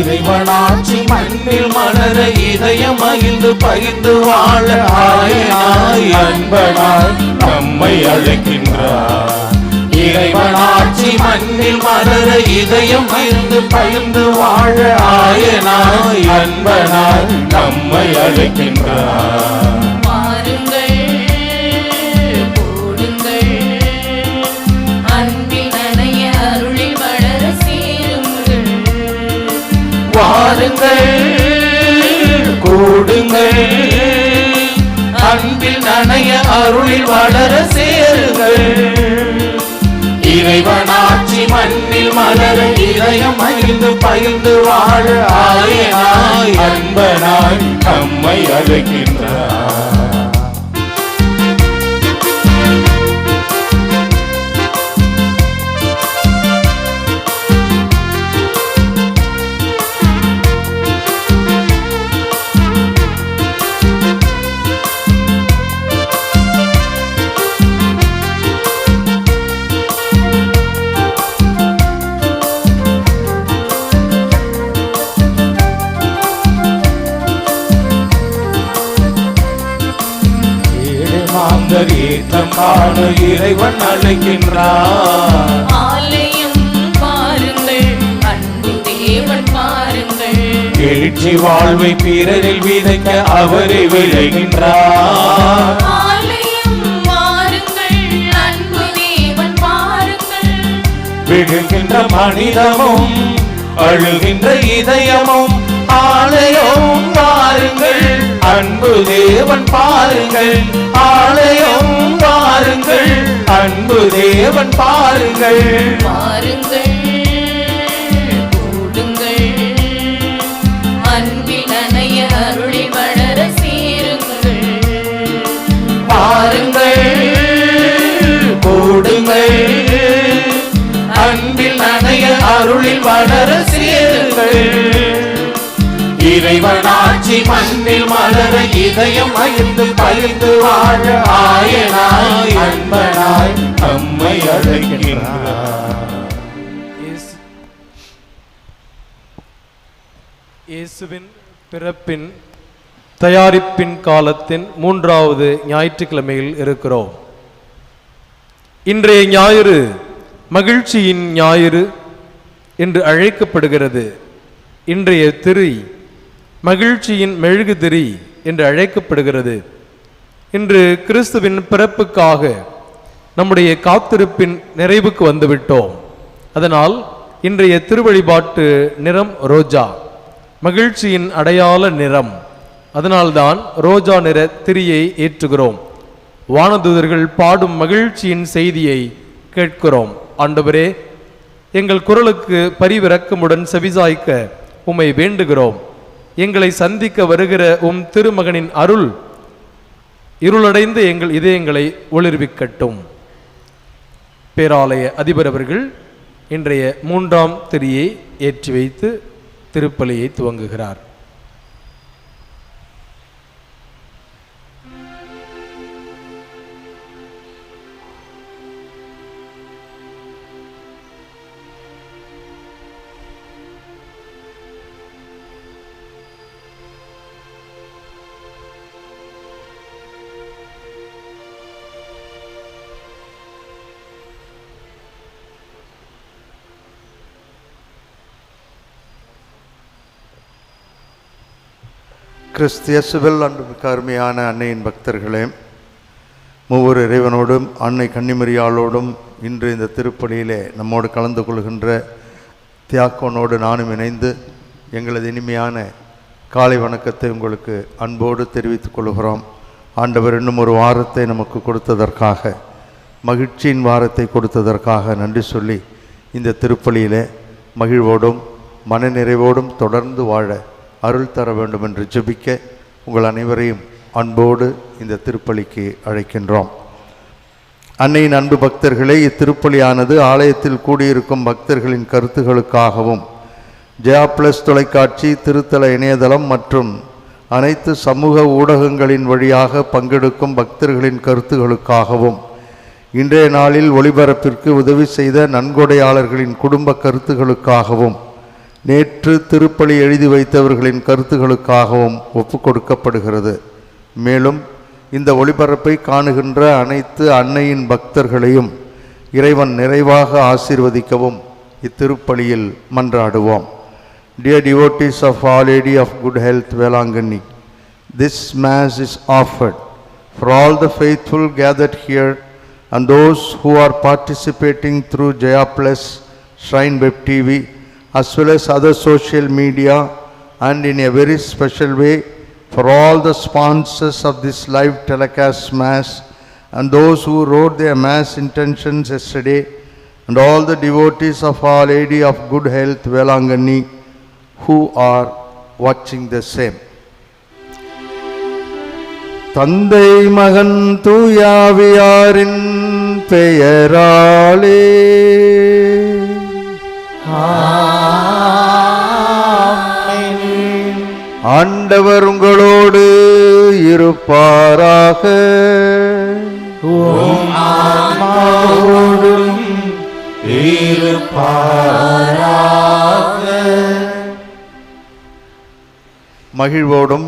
இறைவனாட்சி மண்ணில் மலர இதயம் மகிழ்ந்து பகிர்ந்து வாழ ஆயனாய் அன்பனாய் நம்மை அழைக்கின்றார். இறைவனாட்சி மண்ணில் மலர இதயம் மகிழ்ந்து பகிர்ந்து வாழ ஆயனாய் அன்பனாய் நம்மை அழைக்கின்றார். வாருங்கள் கூடுங்கள் அன்பில் நனைய அருளில் வளர சேருங்கள். இறைவனாட்சி மண்ணில் மலர இதயம் மகிழ்ந்து பகிர்ந்து வாழ ஆயனாய் அன்பனாய் நம்மை அழைக்கின்றார். ஏற்றம் காண இறைவன் அழைக்கின்றார். ஆலயம் பாருங்கள், அன்பு தேவன் பாருங்கள். எழுச்சி வாழ்வை பிறரில் விதைக்க அவரை விளைகின்றார். ஆலயம் பாருங்கள், அன்பு தேவன் பாருங்கள். விழுகின்ற மனிதமும் அழுகின்ற இதயமும் ஆலயம் பாருங்கள், அன்பு தேவன் பாருங்கள். ஆலயம் பாருங்கள், அன்பு தேவன் பாருங்கள். பாருங்கள் கூடுங்கள் அன்பில் நனைய அருளி வளர சேருங்கள். பாருங்கள் கூடுங்கள் அன்பில் நனைய அருளில் வளர சேருங்கள். இறைவனாட்சி மண்ணில் மலர இதயம் மகிழ்ந்து பகிர்ந்து வாழ ஆயனாய் அன்பனாய் நம்மை அழைக்கின்றார். இயேசுவின் பிறப்பின் தயாரிப்பின் காலத்தின் 3வது ஞாயிற்றுக்கிழமையில் இருக்கிறோம். இன்றைய ஞாயிறு மகிழ்ச்சியின் ஞாயிறு என்று அழைக்கப்படுகிறது. இன்றைய திரி மகிழ்ச்சியின் மெழுகுதிரி என்று அழைக்கப்படுகிறது. இன்று கிறிஸ்துவின் பிறப்புக்காக நம்முடைய காத்திருப்பின் நிறைவுக்கு வந்துவிட்டோம். அதனால் இன்றைய திருவழிபாட்டு நிறம் ரோஜா, மகிழ்ச்சியின் அடையாள நிறம். அதனால்தான் ரோஜா நிற திரியை ஏற்றுகிறோம். வானதூதர்கள் பாடும் மகிழ்ச்சியின் செய்தியை கேட்கிறோம். ஆண்டவரே, எங்கள் குரலுக்கு பரிவிரக்கமுடன் செவிசாய்க்க உம்மை வேண்டுகிறோம். எங்களை சந்திக்க வருகிற உம் திருமகனின் அருள் இருளடைந்து எங்கள் இதயங்களை ஒளிர்விக்கட்டும். பேராலய அதிபர் அவர்கள் இன்றைய 3ஆம் திரியை ஏற்றி வைத்து திருப்பலியை துவங்குகிறார். கிறிஸ்தியசுவில் அன்புமிக்க அருமையான அன்னையின் பக்தர்களே, மூவர் இறைவனோடும் அன்னை கன்னிமரியாளோடும் இன்று இந்த திருப்பலியிலே நம்மோடு கலந்து கொள்கின்ற தியாக்கோனோடு நானும் இணைந்து எங்களது இனிமையான காலை வணக்கத்தை உங்களுக்கு அன்போடு தெரிவித்துக் கொள்கிறோம். ஆண்டவர் இன்னும் ஒரு வாரத்தை நமக்கு கொடுத்ததற்காக, மகிழ்ச்சியின் வாரத்தை கொடுத்ததற்காக நன்றி சொல்லி இந்த திருப்பலியிலே மகிழ்வோடும் மனநிறைவோடும் தொடர்ந்து வாழ அருள் தர வேண்டும் என்று ஜெபிக்க உங்கள் அனைவரையும் அன்போடு இந்த திருப்பலிக்கு அழைக்கின்றோம். அன்னையின் அன்பு பக்தர்களே, இத்திருப்பலியானது ஆலயத்தில் கூடியிருக்கும் பக்தர்களின் கருத்துகளுக்காகவும் ஜெயா பிளஸ் தொலைக்காட்சி, திருத்தல இணையதளம் மற்றும் அனைத்து சமூக ஊடகங்களின் வழியாக பங்கெடுக்கும் பக்தர்களின் கருத்துகளுக்காகவும் இன்றைய நாளில் ஒளிபரப்பிற்கு உதவி செய்த நன்கொடையாளர்களின் குடும்ப கருத்துகளுக்காகவும் நேற்று திருப்பலி எழுதி வைத்தவர்களின் கருத்துகளுக்காகவும் ஒப்பு கொடுக்கப்படுகிறது. மேலும் இந்த ஒளிபரப்பை காணுகின்ற அனைத்து அன்னையின் பக்தர்களையும் இறைவன் நிறைவாக ஆசீர்வதிக்கவும் இத்திருப்பலியில் மன்றாடுவோம். Dear devotees of Our Lady of Good Health, Velangani, this Mass is offered for all the faithful gathered here and those who are participating through Jaya Plus, Shrine Web TV, as well as other social media, and in a very special way for all the sponsors of this live telecast Mass and those who wrote their Mass intentions yesterday, and all the devotees of Our Lady of Good Health, Velangani, who are watching the same. தந்தை மகன் தூயாவியாரின் பெயராலே ஆண்டவர் உங்களோடு இருப்பாராக. மகிழ்வோடும்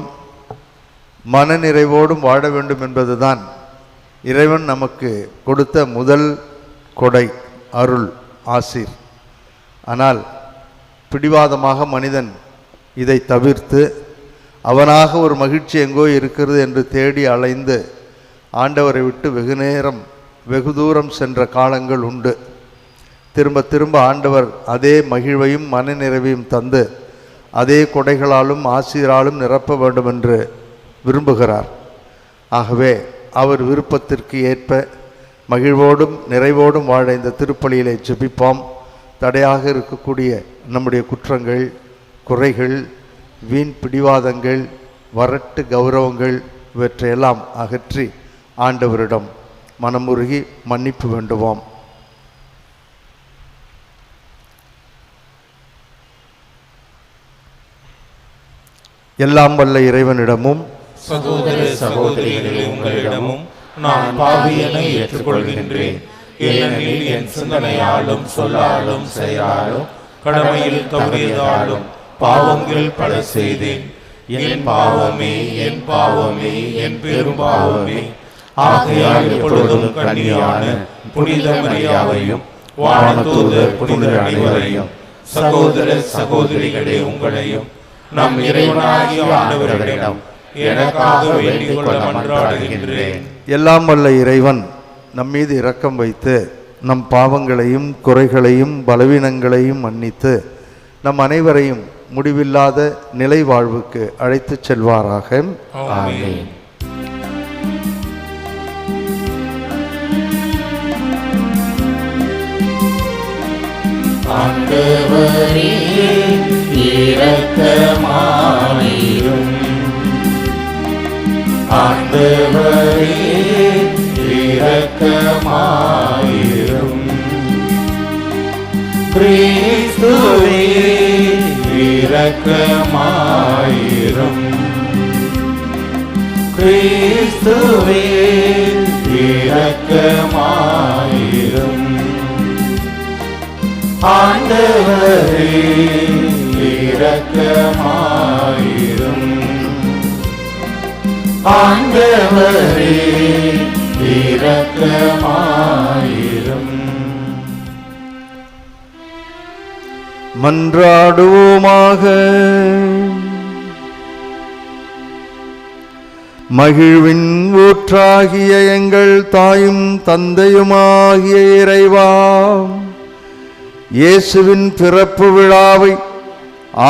மனநிறைவோடும் வாழ வேண்டும் என்பதுதான் இறைவன் நமக்கு கொடுத்த முதல் கொடை, அருள், ஆசீர். ஆனால் பிடிவாதமாக மனிதன் இதை தவிர்த்து அவனாக ஒரு மகிழ்ச்சி எங்கோ இருக்கிறது என்று தேடி அலைந்து ஆண்டவரை விட்டு வெகு தூரம் சென்ற காலங்கள் உண்டு. திரும்ப திரும்ப ஆண்டவர் அதே மகிழ்வையும் மனநிறைவையும் தந்து அதே கொடைகளாலும் ஆசீராலும் நிரப்ப வேண்டும் என்று விரும்புகிறார். ஆகவே அவர் விருப்பத்திற்கு ஏற்ப மகிழ்வோடும் நிறைவோடும் வாழ இந்த திருப்பலியிலே ஜெபிப்போம். தடையாக இருக்கக்கூடிய நம்முடைய குற்றங்கள், குறைகள், வீண் பிடிவாதங்கள், வரட்டு கௌரவங்கள் இவற்றையெல்லாம் அகற்றி ஆண்டவரிடம் மனமுருகி மன்னிப்பு வேண்டுவோம். எல்லாம் வல்ல இறைவனிடமும் சகோதர சகோதரிகளே உங்களிடமும் நான் பாவியனை ஏற்றுக்கொள்கின்றேன். ஏனெனில் என் சிந்தனையாலும் சொல்லாலும் செயலாலும் கடமையில் தவறியதாலும் பாவங்கள் பல செய்தேன். என் பாவமே என் பாவமே என் பெரும் பாவமே. ஆகையால் எப்பொழுதும் கன்னியான புனித மரியாவையும் வானதூதர் புனிதர் அனைவரையும் சகோதர சகோதரிகளே உங்களையும் நம் இறைவனாகிய ஆண்டவரிடம் எனக்காக வேண்டிக் கொள்ள மன்றாடுகின்றேன். எல்லாம் வல்ல இறைவன் நம் மீது இரக்கம் வைத்து நம் பாவங்களையும் குறைகளையும் பலவீனங்களையும் மன்னித்து நம் அனைவரையும் முடிவில்லாத நிலை வாழ்வுக்கு அழைத்துச் செல்வாராக. ஆமென். ஆண்டவரே இரக்கமாயிரும். ஆண்டவரே இரக்கமாயிரும். கிறிஸ்துவே இரக்கமாயிரும். கிறிஸ்துவே இரக்கமாயிரும். ஆண்டவரே இரக்கமாயிரும். ஆண்டவரே இரக்கமாயிரும். மன்றாடுவோமாக. மகிழ்வின் ஊற்றாகிய எங்கள் தாயும் தந்தையுமாகிய இறைவா, இயேசுவின் பிறப்பு விழாவை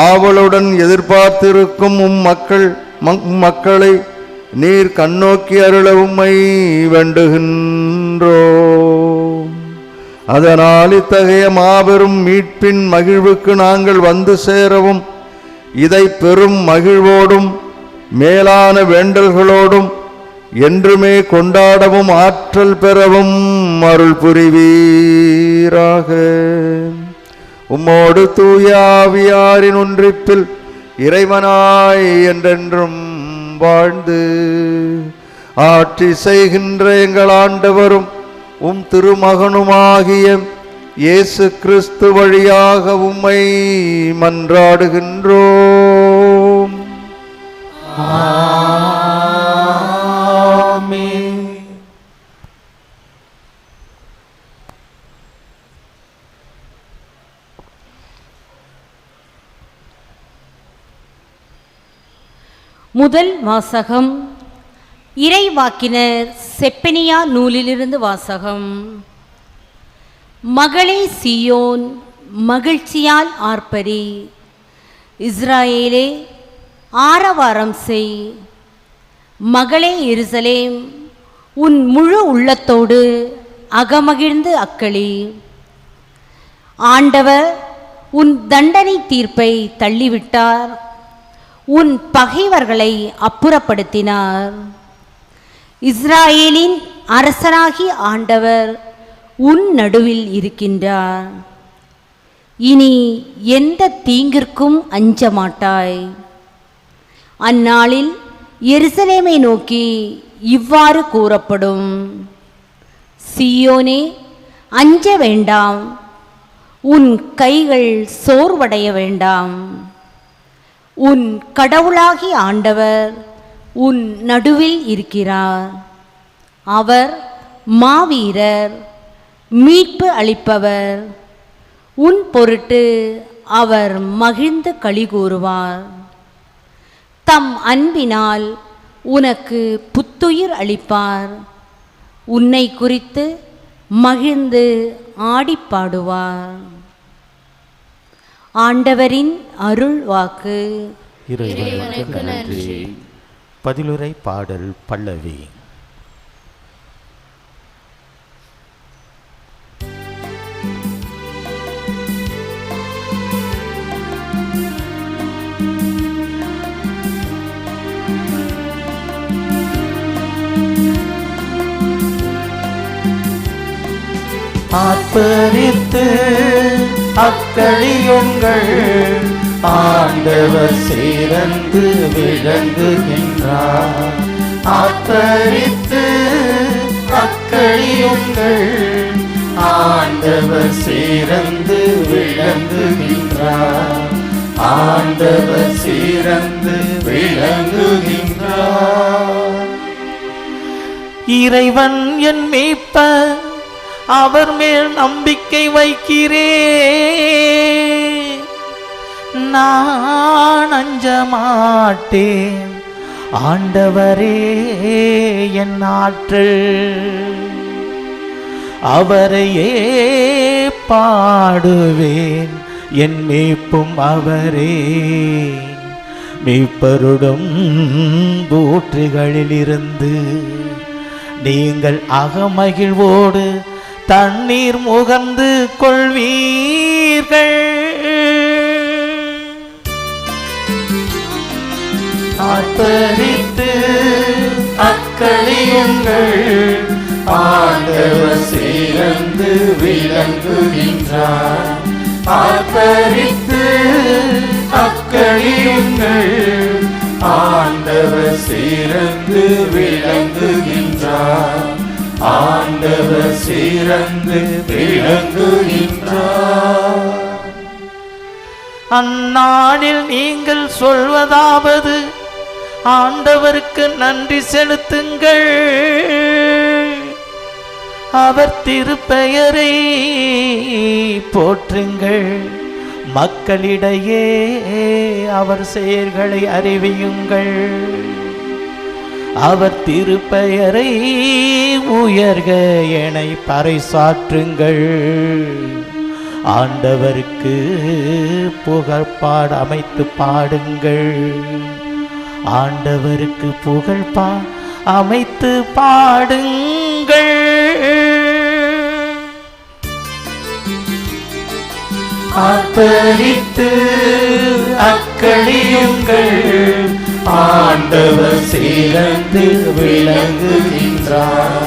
ஆவலுடன் எதிர்பார்த்திருக்கும் மக்களை நீர் கண்ணோக்கி அருள உம்மை வேண்டுகின்றோம். அதனால் இத்தகைய மாபெரும் மீட்பின் மகிழ்வுக்கு நாங்கள் வந்து சேரவும், இதை பெரும் மகிழ்வோடும் மேலான வேண்டல்களோடும் என்றுமே கொண்டாடவும் ஆற்றல் பெறவும் அருள் புரிவீராக. உம்மோடு தூய ஆவியாரின் ஒன்றிப்பில் இறைவனாய் என்றென்றும் வாழ்ந்து ஆட்சி செய்கின்ற எங்கள் ஆண்டவரும் உம் திருமகனுமாகிய இயேசு கிறிஸ்து வழியாக உம்மை மன்றாடுகின்றோம். ஆமென். முதல் வாசகம் இறைவாக்கினர் செப்பனியா நூலிலிருந்து வாசகம். மகளே சீயோன், மகிழ்ச்சியால் ஆர்ப்பரி, இஸ்ராயேலே ஆரவாரம் செய். மகளே எருசலேம், உன் முழு உள்ளத்தோடு அகமகிழ்ந்து அக்களி. ஆண்டவர் உன் தண்டனை தீர்ப்பை தள்ளிவிட்டார், உன் பகைவர்களை அப்புறப்படுத்தினார். இஸ்ராயேலின் அரசராகிய ஆண்டவர் உன் நடுவில் இருக்கின்றார். இனி எந்த தீங்கிற்கும் அஞ்ச மாட்டாய். அந்நாளில் எருசலேமை நோக்கி இவ்வாறு கூறப்படும்: சீயோனே, அஞ்ச வேண்டாம், உன் கைகள் சோர்வடைய வேண்டாம். உன் கடவுளாகிய ஆண்டவர் உன் நடுவில் இருக்கிறார். அவர் மாவீரர், மீட்பு அளிப்பவர். உன் பொருட்டு அவர் மகிழ்ந்து களி கூறுவார். தம் அன்பினால் உனக்கு புத்துயிர் அளிப்பார். உன்னை குறித்து மகிழ்ந்து ஆடிப்பாடுவார். ஆண்டவரின் அருள் வாக்கு. இறைவனுக்கு நன்றி. பதிலுரை பாடல் பல்லவி. ஆர்ப்பரித்து அக்களியுங்கள், ஆண்டவர் சிறந்து விளங்குகின்றார். ஆர்ப்பரித்து அக்களியுங்கள், ஆண்டவர் சிறந்து விளங்குகின்றார். ஆண்டவர் சிறந்து விளங்குகின்றார். இறைவன் என் மீட்பர், அவர் மேல் நம்பிக்கை வைக்கிறேன். நான் அஞ்ச மாட்டேன், ஆண்டவரே என் ஆற்றல். அவரையே பாடுவேன், என் மீட்பும் அவரே. மீட்பருடும் ஊற்றுகளிலிருந்து நீங்கள் அகமகிழ்வோடு தண்ணீர் முகந்து கொள்வீர்கள். ஆர்ப்பரித்து அக்களியுங்கள், ஆண்டவர் சிறந்து விளங்குகின்றார். ஆர்ப்பரித்து அக்களியுங்கள், ஆண்டவர் சிறந்து விளங்குகின்றார். ஆண்டவர் சிறந்து விளங்குகின்றார். அந்நாளில் நீங்கள் சொல்வதாவது: ஆண்டவருக்கு நன்றி செலுத்துங்கள், அவர் திருப்பெயரை போற்றுங்கள். மக்களிடையே அவர் செயல்களை அறிவியுங்கள். அவர் திருப்பெயரை உயர்க என பறைசாற்றுங்கள். ஆண்டவருக்கு புகழ்பாடு அமைத்து பாடுங்கள். ஆண்டவருக்கு புகழ்பா அமைத்து பாடுங்கள். ஆர்ப்பரித்து அக்களியுங்கள், ஆண்டவர் சிறந்து விளங்குகின்றார்.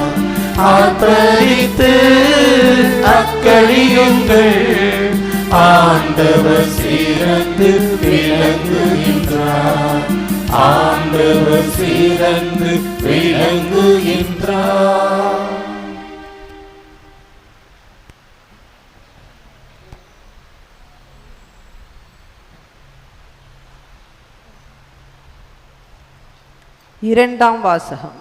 ஆர்ப்பரித்து அக்களியுங்கள், ஆண்டவர் சிறந்து விளங்குகின்றார். ஆண்டவர் சிறந்து விளங்குகின்றார். இரண்டாம் வாசகம்.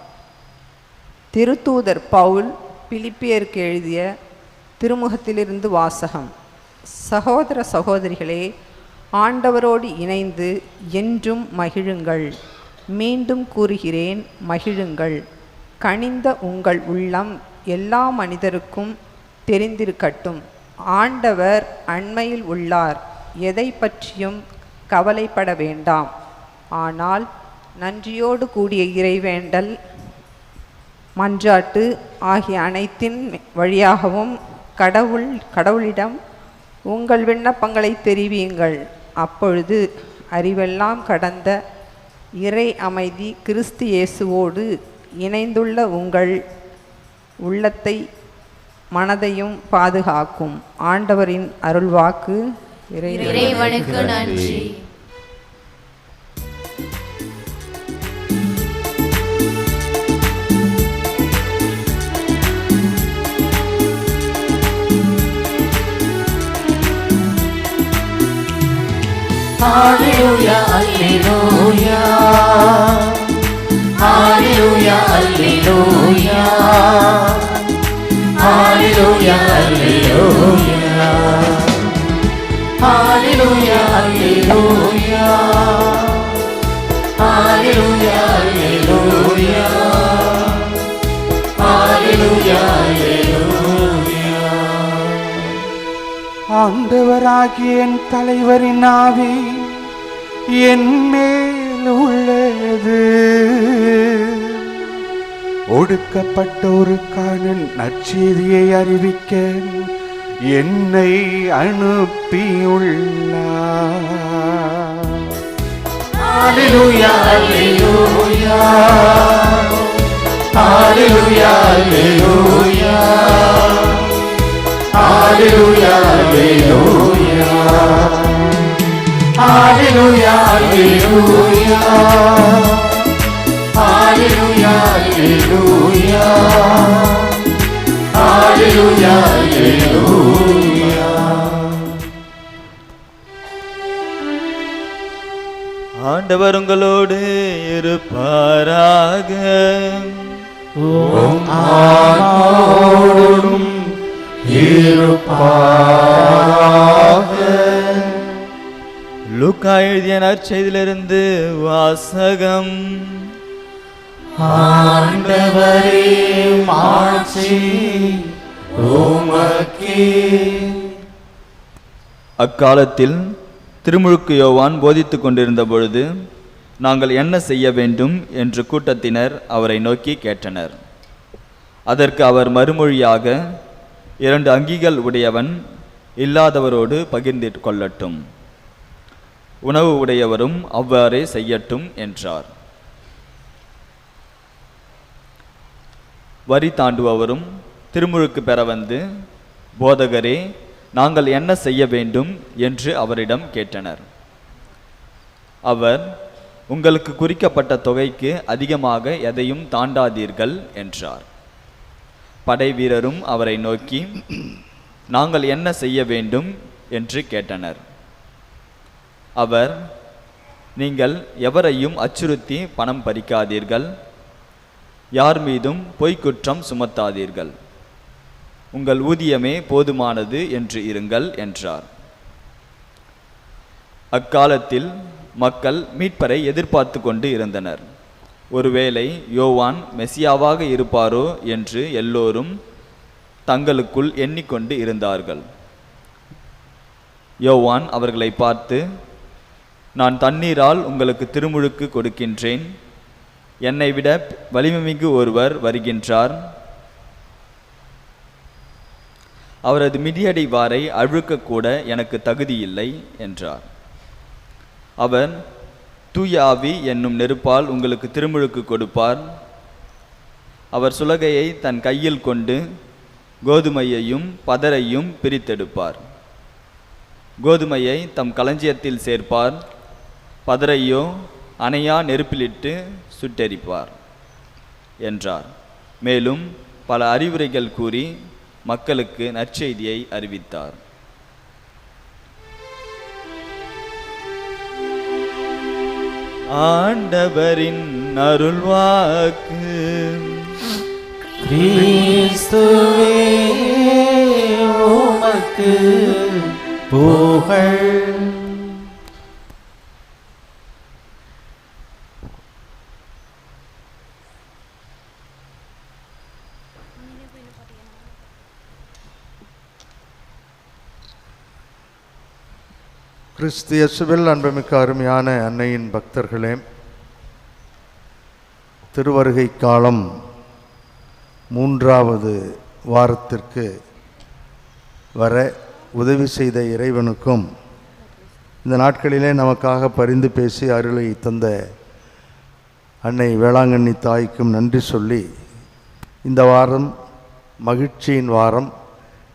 திருத்தூதர் பவுல் பிலிப்பியருக்கு எழுதிய திருமுகத்திலிருந்து வாசகம். சகோதர சகோதரிகளே, ஆண்டவரோடு இணைந்து என்றும் மகிழுங்கள். மீண்டும் கூறுகிறேன், மகிழுங்கள். கனிந்த உங்கள் உள்ளம் எல்லா மனிதருக்கும் தெரிந்திருக்கட்டும். ஆண்டவர் அண்மையில் உள்ளார். எதை பற்றியும் கவலைப்பட வேண்டாம். ஆனால் நன்றியோடு கூடிய இறைவேண்டல், மன்றாட்டு ஆகிய அனைத்தின் வழியாகவும் கடவுளிடம் உங்கள் விண்ணப்பங்களை தெரிவியுங்கள். அப்பொழுது அறிவெல்லாம் கடந்த இறை அமைதி கிறிஸ்து இயேசுவோடு இணைந்துள்ள உங்கள் உள்ளத்தை மனதையும் பாதுகாக்கும். ஆண்டவரின் அருள்வாக்கு. இறைவனுக்கு நன்றி. Hallelujah, hallelujah. Hallelujah, hallelujah. Hallelujah, hallelujah. Hallelujah, hallelujah. Hallelujah, hallelujah. Hallelujah, hallelujah. ஆண்டவராகிய என் தலைவரின் ஆவி என் மேல் உள்ளது. ஒடுக்கப்பட்டோருக்கான நற்செய்தியை அறிவிக்க என்னை அனுப்பியுள்ளார். Hallelujah, hallelujah. Hallelujah, hallelujah. Hallelujah, hallelujah. Hallelujah, hallelujah. Hallelujah, hallelujah. Hallelujah, hallelujah. ஆண்டவர் உங்களோடு இருப்பாராக. ஆன்மாவோடும் இருப்பாராக. லூக்கா எழுதிய நற்செய்தியிலிருந்து வாசகம். ஆண்டவரே, மாட்சி உமக்கே. அக்காலத்தில் திருமுழுக்கு யோவான் போதித்துக் கொண்டிருந்த பொழுது நாங்கள் என்ன செய்ய வேண்டும் என்று கூட்டத்தினர் அவரை நோக்கி கேட்டனர். அதற்கு அவர் மறுமொழியாக, 2 அங்கிகள் உடையவன் இல்லாதவரோடு பகிர்ந்து கொள்ளட்டும், உணவு உடையவரும் அவ்வாறே செய்யட்டும் என்றார். வரி தாண்டுபவரும் திருமுழுக்கு பெற வந்து, போதகரே, நாங்கள் என்ன செய்ய வேண்டும் என்று அவரிடம் கேட்டனர். அவர், உங்களுக்கு குறிக்கப்பட்ட தொகைக்கு அதிகமாக எதையும் தாண்டாதீர்கள் என்றார். படை வீரரும் அவரை நோக்கி, நாங்கள் என்ன செய்ய வேண்டும் என்று கேட்டனர். அவர், நீங்கள் எவரையும் அச்சுறுத்தி பணம் பறிக்காதீர்கள், யார் மீதும் பொய்க்குற்றம் சுமத்தாதீர்கள், உங்கள் ஊதியமே போதுமானது என்று இருங்கள் என்றார். அக்காலத்தில் மக்கள் மீட்பரை எதிர்பார்த்து கொண்டு இருந்தனர். ஒருவேளை யோவான் மெசியாவாக இருப்பாரோ என்று எல்லோரும் தங்களுக்குள் எண்ணிக்கொண்டு இருந்தார்கள். யோவான் அவர்களை பார்த்து, நான் தண்ணீரால் உங்களுக்கு திருமுழுக்கு கொடுக்கின்றேன், என்னை விட வலிமைமிகு ஒருவர் வருகின்றார், அவரது மிதியடி வாரை அழுக்கக்கூட எனக்கு தகுதியில்லை என்றார். அவர், தூய ஆவி என்னும் நெருப்பால் உங்களுக்கு திருமுழுக்கு கொடுப்பார். அவர் சுலகையை தன் கையில் கொண்டு கோதுமையையும் பதரையும் பிரித்தெடுப்பார். கோதுமையை தம் களஞ்சியத்தில் சேர்ப்பார், பதரையோ அணையா நெருப்பிலிட்டு சுட்டெரிப்பார் என்றார். மேலும் பல அறிவுரைகள் கூறி மக்களுக்கு நற்செய்தியை அறிவித்தார். ஆண்டவரின் அருள்வாக்கு. கிறிஸ்துவே உமக்கு புகழ். கிறிஸ்து இயேசுவில் அன்புமிக்க அருமையான அன்னையின் பக்தர்களே, திருவருகை காலம் 3வது வாரத்திற்கு வர உதவி செய்த இறைவனுக்கும் இந்த நாட்களிலே நமக்காக பரிந்து பேசி அருளை தந்த அன்னை வேளாங்கண்ணி தாய்க்கும் நன்றி சொல்லி, இந்த வாரம் மகிழ்ச்சியின் வாரம்,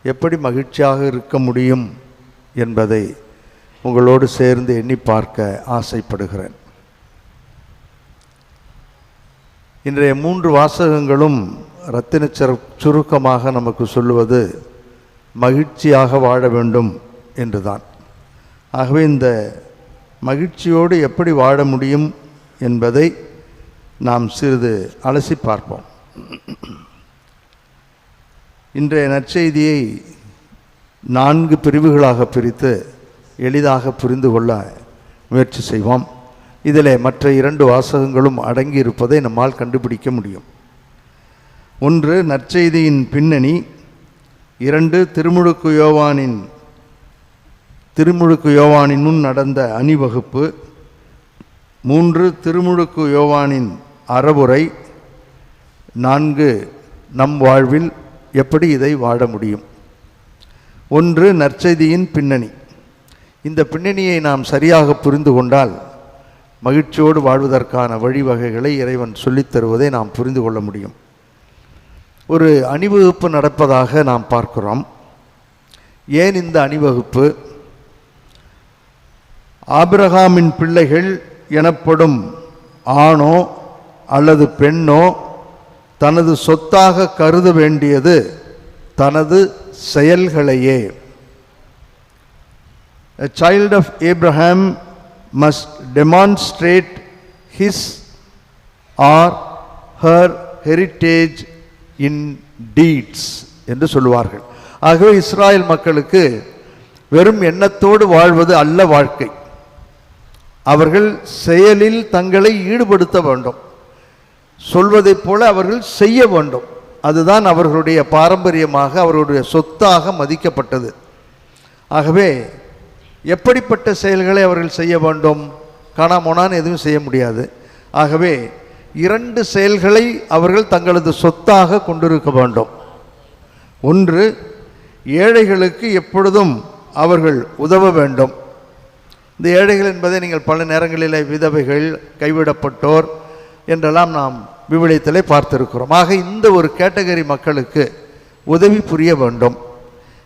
எப்படி மகிழ்ச்சியாக இருக்க முடியும் என்பதை உங்களோடு சேர்ந்து எண்ணி பார்க்க ஆசைப்படுகிறேன். இன்றைய 3 வாசகங்களும் இரத்தின சுருக்கமாக நமக்கு சொல்லுவது மகிழ்ச்சியாக வாழ வேண்டும் என்றுதான். ஆகவே இந்த மகிழ்ச்சியோடு எப்படி வாழ முடியும் என்பதை நாம் சிறிது அலசி பார்ப்போம். இன்றைய நற்செய்தியை 4 பிரிவுகளாக பிரித்து எளிதாக புரிந்து கொள்ள முயற்சி செய்வோம். இதில் மற்ற 2 வாசகங்களும் அடங்கி இருப்பதை நம்மால் கண்டுபிடிக்க முடியும். 1 நற்செய்தியின் பின்னணி, 2 திருமுழுக்கு யோவானின் முன் நடந்த அணிவகுப்பு, 3 திருமுழுக்கு யோவானின் அறவுரை, 4 நம் வாழ்வில் எப்படி இதை வாழ முடியும். 1 நற்செய்தியின் பின்னணி. இந்த பின்னணியை நாம் சரியாக புரிந்து கொண்டால் மகிழ்ச்சியோடு வாழ்வதற்கான வழிவகைகளை இறைவன் சொல்லித் தருவதை நாம் புரிந்து கொள்ள முடியும். ஒரு அணிவகுப்பு நடப்பதாக நாம் பார்க்கிறோம். ஏன் இந்த அணிவகுப்பு? ஆபிரகாமின் பிள்ளைகள் எனப்படும் ஆணோ அல்லது பெண்ணோ தனது சொத்தாக கருத வேண்டியது தனது செயல்களையே. A child of Abraham must demonstrate his or her heritage in deeds என்று சொல்லுவார்கள். ஆகவே இஸ்ராயல் மக்களுக்கு வெறும் எண்ணத்தோடு வாழ்வது அல்ல வாழ்க்கை. அவர்கள் செயலில் தங்களை ஈடுபடுத்த வேண்டும். சொல்வதைப் போல அவர்கள் செய்ய வேண்டும். அதுதான் அவர்களுடைய பாரம்பரியமாக, அவர்களுடைய சொத்தாக மதிக்கப்பட்டது. ஆகவே எப்படிப்பட்ட செயல்களை அவர்கள் செய்ய வேண்டும்? காணாமோனான்னு எதுவும் செய்ய முடியாது. ஆகவே 2 செயல்களை அவர்கள் தங்களது சொத்தாக கொண்டிருக்க வேண்டும். 1, ஏழைகளுக்கு எப்பொழுதும் அவர்கள் உதவ வேண்டும். இந்த ஏழைகள் என்பதை நீங்கள் பல நேரங்களில் விதவைகள், கைவிடப்பட்டோர் என்றெல்லாம் நாம் விவிலியத்திலே பார்த்திருக்கிறோம். ஆக இந்த ஒரு கேட்டகரி மக்களுக்கு உதவி புரிய வேண்டும்.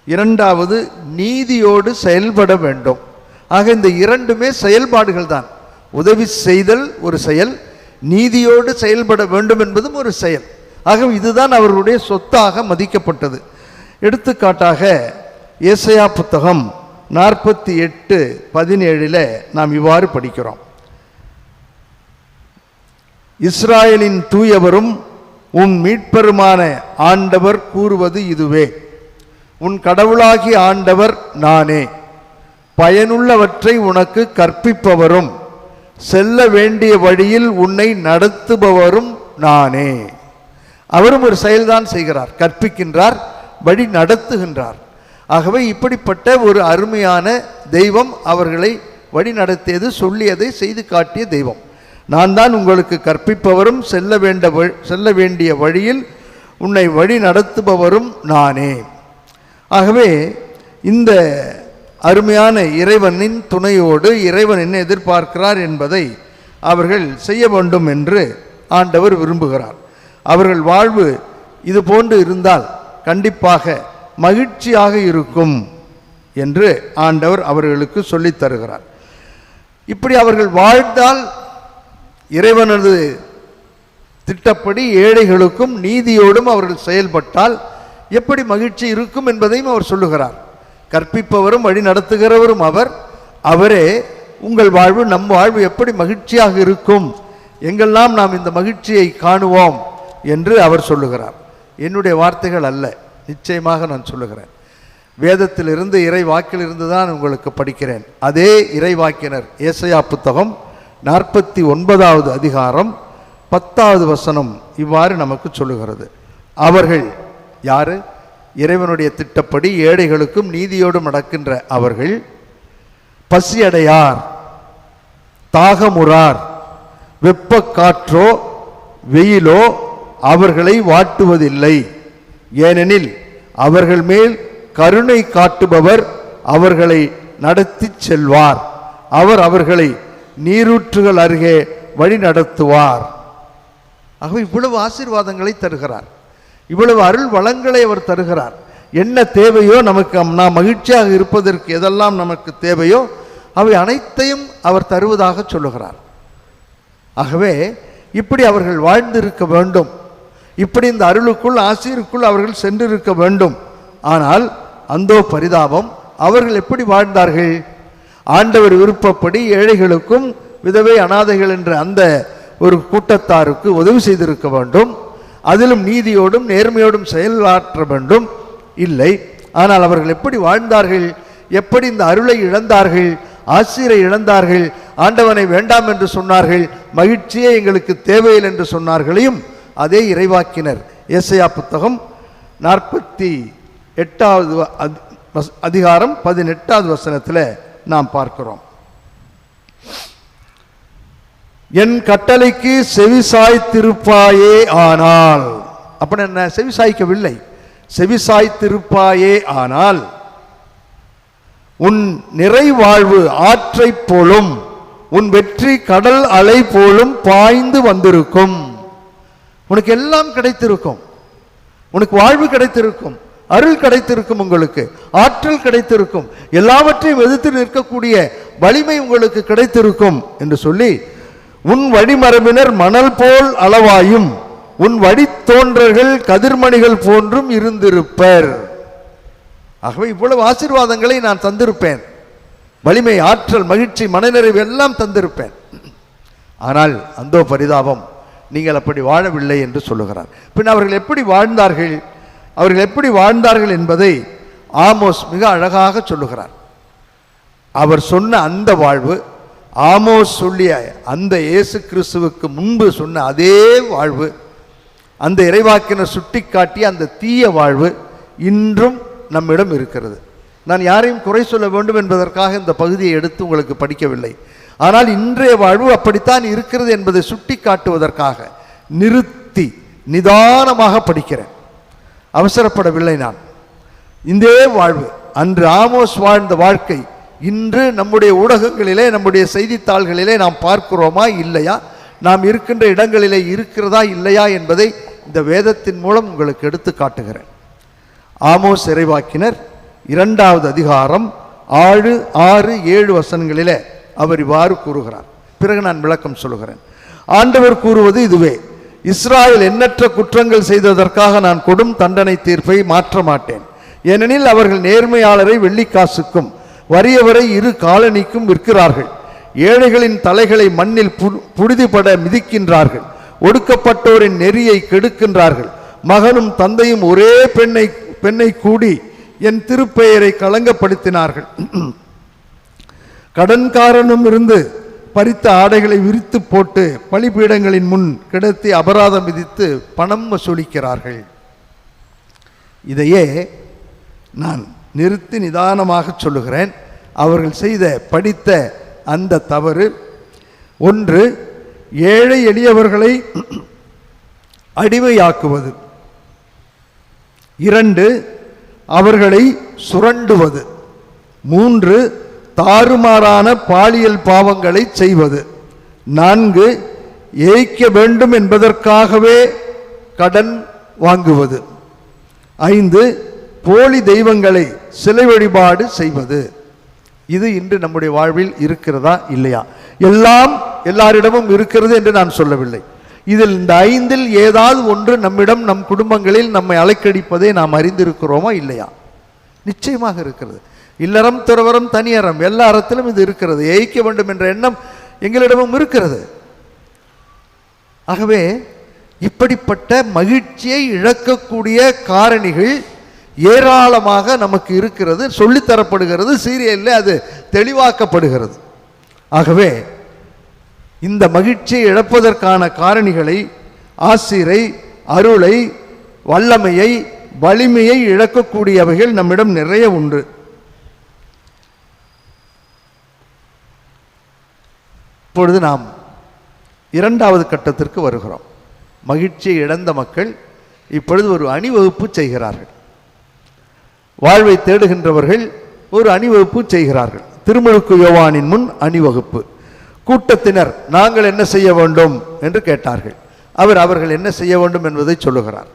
2வது நீதியோடு செயல்பட வேண்டும். ஆக இந்த 2மே செயல்பாடுகள் தான். உதவி செய்தல் ஒரு செயல், நீதியோடு செயல்பட வேண்டும் என்பதும் ஒரு செயல். ஆக இதுதான் அவர்களுடைய சொத்தாக மதிக்கப்பட்டது. எடுத்துக்காட்டாக ஏசாயா புத்தகம் 48:17 நாம் இவ்வாறு படிக்கிறோம். இஸ்ராயலின் தூயவரும் உன் மீட்பெருமான ஆண்டவர் கூறுவது இதுவே, உன் கடவுளாகிய ஆண்டவர் நானே, பயனுள்ளவற்றை உனக்கு கற்பிப்பவரும் செல்ல வேண்டிய வழியில் உன்னை நடத்துபவரும் நானே. அவரும் ஒரு செயல்தான் செய்கிறார், கற்பிக்கின்றார், வழி நடத்துகின்றார். ஆகவே இப்படிப்பட்ட ஒரு அருமையான தெய்வம் அவர்களை வழி நடத்தியது, சொல்லியதை செய்து காட்டிய தெய்வம். நான் தான் உங்களுக்கு கற்பிப்பவரும் செல்ல வேண்டிய வழியில் உன்னை வழி நடத்துபவரும் நானே. ஆகவே இந்த அருமையான இறைவனின் துணையோடு இறைவன் என்ன எதிர்பார்க்கிறார் என்பதை அவர்கள் செய்ய வேண்டும் என்று ஆண்டவர் விரும்புகிறார். அவர்கள் வாழ்வு இது போன்று இருந்தால் கண்டிப்பாக மகிழ்ச்சியாக இருக்கும் என்று ஆண்டவர் அவர்களுக்கு சொல்லித் தருகிறார். இப்படி அவர்கள் வாழ்ந்தால் இறைவனது திட்டப்படி ஏழைகளுக்கும் நீதியோடும் அவர்கள் செயல்பட்டால் எப்படி மகிழ்ச்சி இருக்கும் என்பதையும் அவர் சொல்லுகிறார். கற்பிப்பவரும் வழி நடத்துகிறவரும் அவரே உங்கள் வாழ்வு நம் வாழ்வு எப்படி மகிழ்ச்சியாக இருக்கும், எங்கெல்லாம் நாம் இந்த மகிழ்ச்சியை காணுவோம் என்று அவர் சொல்லுகிறார். என்னுடைய வார்த்தைகள் அல்ல, நிச்சயமாக நான் சொல்லுகிறேன். வேதத்திலிருந்து இறை வாக்கிலிருந்து தான் உங்களுக்கு படிக்கிறேன். அதே இறைவாக்கினர் ஏசாயா புத்தகம் 49வது அதிகாரம் 10வது வசனம் இவ்வாறு நமக்கு சொல்லுகிறது. அவர்கள் யாரு? இறைவனுடைய திட்டப்படி ஏழைகளுக்கும் நீதியோடும் நடக்கின்ற அவர்கள் பசியடையார், தாகமுறார், வெப்ப காற்றோ வெயிலோ அவர்களை வாட்டுவதில்லை. ஏனெனில் அவர்கள் மேல் கருணை காட்டுபவர் அவர்களை நடத்தி செல்வார். அவர் அவர்களை நீரூற்றுகள் அருகே வழி நடத்துவார். ஆகவே இவ்வளவு ஆசீர்வாதங்களை தருகிறார், இவ்வளவு அருள் வளங்களை அவர் தருகிறார். என்ன தேவையோ நமக்கு, நாம் மகிழ்ச்சியாக இருப்பதற்கு எதெல்லாம் நமக்கு தேவையோ அவை அனைத்தையும் அவர் தருவதாக சொல்லுகிறார். ஆகவே இப்படி அவர்கள் வாழ்ந்திருக்க வேண்டும், இப்படி இந்த அருளுக்குள் ஆசீருக்குள் அவர்கள் சென்றிருக்க வேண்டும். ஆனால் அந்தோ பரிதாபம், அவர்கள் எப்படி வாழ்ந்தார்கள்? ஆண்டவர் விருப்பப்படி ஏழைகளுக்கும் விதவை அனாதைகள் என்ற அந்த ஒரு கூட்டத்தாருக்கு உதவி செய்திருக்க வேண்டும், அதிலும் நீதியோடும் நேர்மையோடும் செயலாற்ற வேண்டும். இல்லை. ஆனால் அவர்கள் எப்படி வாழ்ந்தார்கள்? எப்படி இந்த அருளை இழந்தார்கள், ஆசீரை இழந்தார்கள், ஆண்டவனை வேண்டாம் என்று சொன்னார்கள், மகிழ்ச்சியே எங்களுக்கு தேவையில்லை என்று சொன்னார்களையும் அதே இறைவாக்கினர் ஏசாயா புத்தகம் 48வது அதிகாரம் 18வது வசனத்தில் நாம் பார்க்கிறோம். என் கட்டளைக்கு செவிசாய்த்திருப்பாயே ஆனால், அப்ப என்ன? செவிசாய்க்கவில்லை, செவிசாய்த்திருப்பாயே ஆனால் உன் நிறைவாழ்வு ஆற்றை போலும் உன் வெற்றி கடல் அலை போலும் பாய்ந்து வந்திருக்கும். உனக்கு எல்லாம் கிடைத்திருக்கும், உனக்கு வாழ்வு கிடைத்திருக்கும், அருள் கிடைத்திருக்கும், உங்களுக்கு ஆற்றல் கிடைத்திருக்கும், எல்லாவற்றையும் எதிர்த்து நிற்கக்கூடிய வலிமை உங்களுக்கு கிடைத்திருக்கும் என்று சொல்லி, உன் வழிமரபினர் மணல் போல் அளவாயும் உன் வழித்தோன்றர்கள் கதிர்மணிகள் போன்றும் இருந்திருப்பர். ஆகவே இவ்வளவு ஆசீர்வாதங்களை நான் தந்திருப்பேன், வலிமை, ஆற்றல், மகிழ்ச்சி, மனநிறைவு எல்லாம் தந்திருப்பேன். ஆனால் அந்தோ பரிதாபம், நீங்கள் அப்படி வாழவில்லை என்று சொல்லுகிறார். பின் அவர்கள் எப்படி வாழ்ந்தார்கள்? அவர்கள் எப்படி வாழ்ந்தார்கள் என்பதை ஆமோஸ் மிக அழகாக சொல்லுகிறார். அவர் சொன்ன அந்த வாழ்வு, ஆமோஸ் சொல்லிய அந்த இயேசு கிறிஸ்துவுக்கு முன்பு சொன்ன அதே வாழ்வு, அந்த இறைவாக்கினர் சுட்டி காட்டிய அந்த தீய வாழ்வு இன்றும் நம்மிடம் இருக்கிறது. நான் யாரையும் குறை சொல்ல வேண்டும் என்பதற்காக இந்த பகுதியை எடுத்து உங்களுக்கு படிக்கவில்லை. ஆனால் இன்றைய வாழ்வு அப்படித்தான் இருக்கிறது என்பதை சுட்டி காட்டுவதற்காக நிறுத்தி நிதானமாக படிக்கிறேன். அவசரப்படவில்லை நான். இந்த வாழ்வு, அன்று ஆமோஸ் வாழ்ந்த வாழ்க்கை இன்று நம்முடைய ஊடகங்களிலே, நம்முடைய செய்தித்தாள்களிலே நாம் பார்க்கிறோமா இல்லையா, நாம் இருக்கின்ற இடங்களிலே இருக்கிறதா இல்லையா என்பதை இந்த வேதத்தின் மூலம் உங்களுக்கு எடுத்து காட்டுகிறேன். ஆமோஸ் இறைவாக்கினர் 2வது அதிகாரம் 6, 7 வசனங்களிலே அவர் இவ்வாறு கூறுகிறார். பிறகு நான் விளக்கம் சொல்லுகிறேன். ஆண்டவர் கூறுவது இதுவே: இஸ்ராயேல் எண்ணற்ற குற்றங்கள் செய்ததற்காக நான் கொடும் தண்டனை தீர்ப்பை மாற்ற மாட்டேன். ஏனெனில் அவர்கள் நேர்மையாளரை வெள்ளிக்காசுக்கும் வறியவரை 2 காலணிக்கும் விற்கிறார்கள். ஏழைகளின் தலைகளை மண்ணில் புழுதிபட மிதிக்கின்றார்கள். ஒடுக்கப்பட்டோரின் நெறியை கெடுக்கின்றார்கள். மகனும் தந்தையும் ஒரே பெண்ணை கூடி என் திருப்பெயரை களங்கப்படுத்தினார்கள். கடன்காரனும் இருந்து பறித்த ஆடைகளை விரித்து போட்டு பலிபீடங்களின் முன் கிடத்தி அபராதம் விதித்து பணம் வசூலிக்கிறார்கள். இதையே நான் நிறுத்தி நிதானமாக சொல்லுகிறேன். அவர்கள் செய்த படித்த அந்த தவறு, 1, ஏழை எளியவர்களை அடிமையாக்குவது, 2, அவர்களை சுரண்டுவது, 3, தாறுமாறான பாலியல் பாவங்களை செய்வது, 4, ஏய்க்க வேண்டும் என்பதற்காகவே கடன் வாங்குவது, 5, போலி தெய்வங்களை சிலை வழிபாடு செய்வது. இது இன்று நம்முடைய வாழ்வில் இருக்கிறதா இல்லையா? எல்லாம் எல்லாரிடமும் இருக்கிறது என்று நான் சொல்லவில்லை. இதில் இந்த 5ல் ஏதாவது ஒன்று நம்மிடம், நம் குடும்பங்களில் நம்மை அலைக்கடிப்பதை நாம் அறிந்திருக்கிறோமா இல்லையா? நிச்சயமாக இருக்கிறது. இல்லறம் துறவரம் தனியறம் எல்லா அறத்திலும் இது இருக்கிறது. ஏய்க்க வேண்டும் என்ற எண்ணம் எங்களிடமும் இருக்கிறது. ஆகவே இப்படிப்பட்ட மகிழ்ச்சியை இழக்கக்கூடிய காரணிகள் ஏராளமாக நமக்கு இருக்கிறது, சொல்லித்தரப்படுகிறது, சீரியலில் அது தெளிவாக்கப்படுகிறது. ஆகவே இந்த மகிழ்ச்சியை இழப்பதற்கான காரணிகளை, ஆசிரை, அருளை, வல்லமையை, வலிமையை இழக்கக்கூடியவைகள் நம்மிடம் நிறைய உண்டு. இப்பொழுது நாம் இரண்டாவது கட்டத்திற்கு வருகிறோம். மகிழ்ச்சியை இழந்த மக்கள் இப்பொழுது ஒரு அணிவகுப்பு செய்கிறார்கள். வாழ்வை தேடுகின்றவர்கள் ஒரு அணிவகுப்பு செய்கிறார்கள். திருமுழுக்கு யோவானின் முன் அணிவகுப்பு. கூட்டத்தினர் நாங்கள் என்ன செய்ய வேண்டும் என்று கேட்டார்கள். அவர்கள் என்ன செய்ய வேண்டும் என்பதை சொல்லுகிறார்.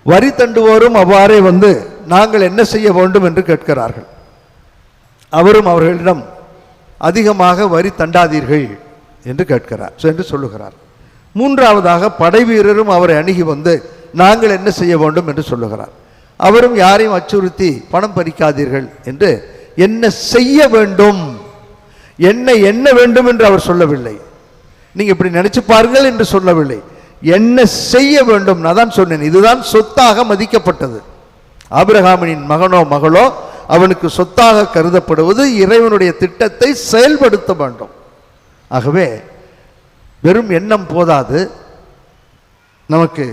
வரி தண்டுவோரும் அவ்வாறே வந்து நாங்கள் என்ன செய்ய வேண்டும் என்று கேட்கிறார்கள். அவரும் அவர்களிடம் அதிகமாக வரி தண்டாதீர்கள் என்று கேட்கிறார் என்று சொல்லுகிறார். மூன்றாவதாக படை வீரரும் அவரை அணுகி வந்து நாங்கள் என்ன செய்ய வேண்டும் என்று சொல்லுகிறார். அவரும் யாரையும் அச்சுறுத்தி பணம் பறிக்காதீர்கள் என்று என்ன செய்ய வேண்டும், என்ன வேண்டும் என்று அவர் சொல்லவில்லை. நீங்க இப்படி நினைச்சு பாருங்கள் என்று சொல்லவில்லை. என்ன செய்ய வேண்டும் நான் தான் சொன்னேன். இதுதான் சொத்தாக மதிக்கப்பட்டது. ஆபிரகாமின் மகனோ மகளோ அவனுக்கு சொத்தாக கருதப்படுவது இறைவனுடைய திட்டத்தை செயல்படுத்த வேண்டும். ஆகவே வெறும் எண்ணம் போதாது, நமக்கு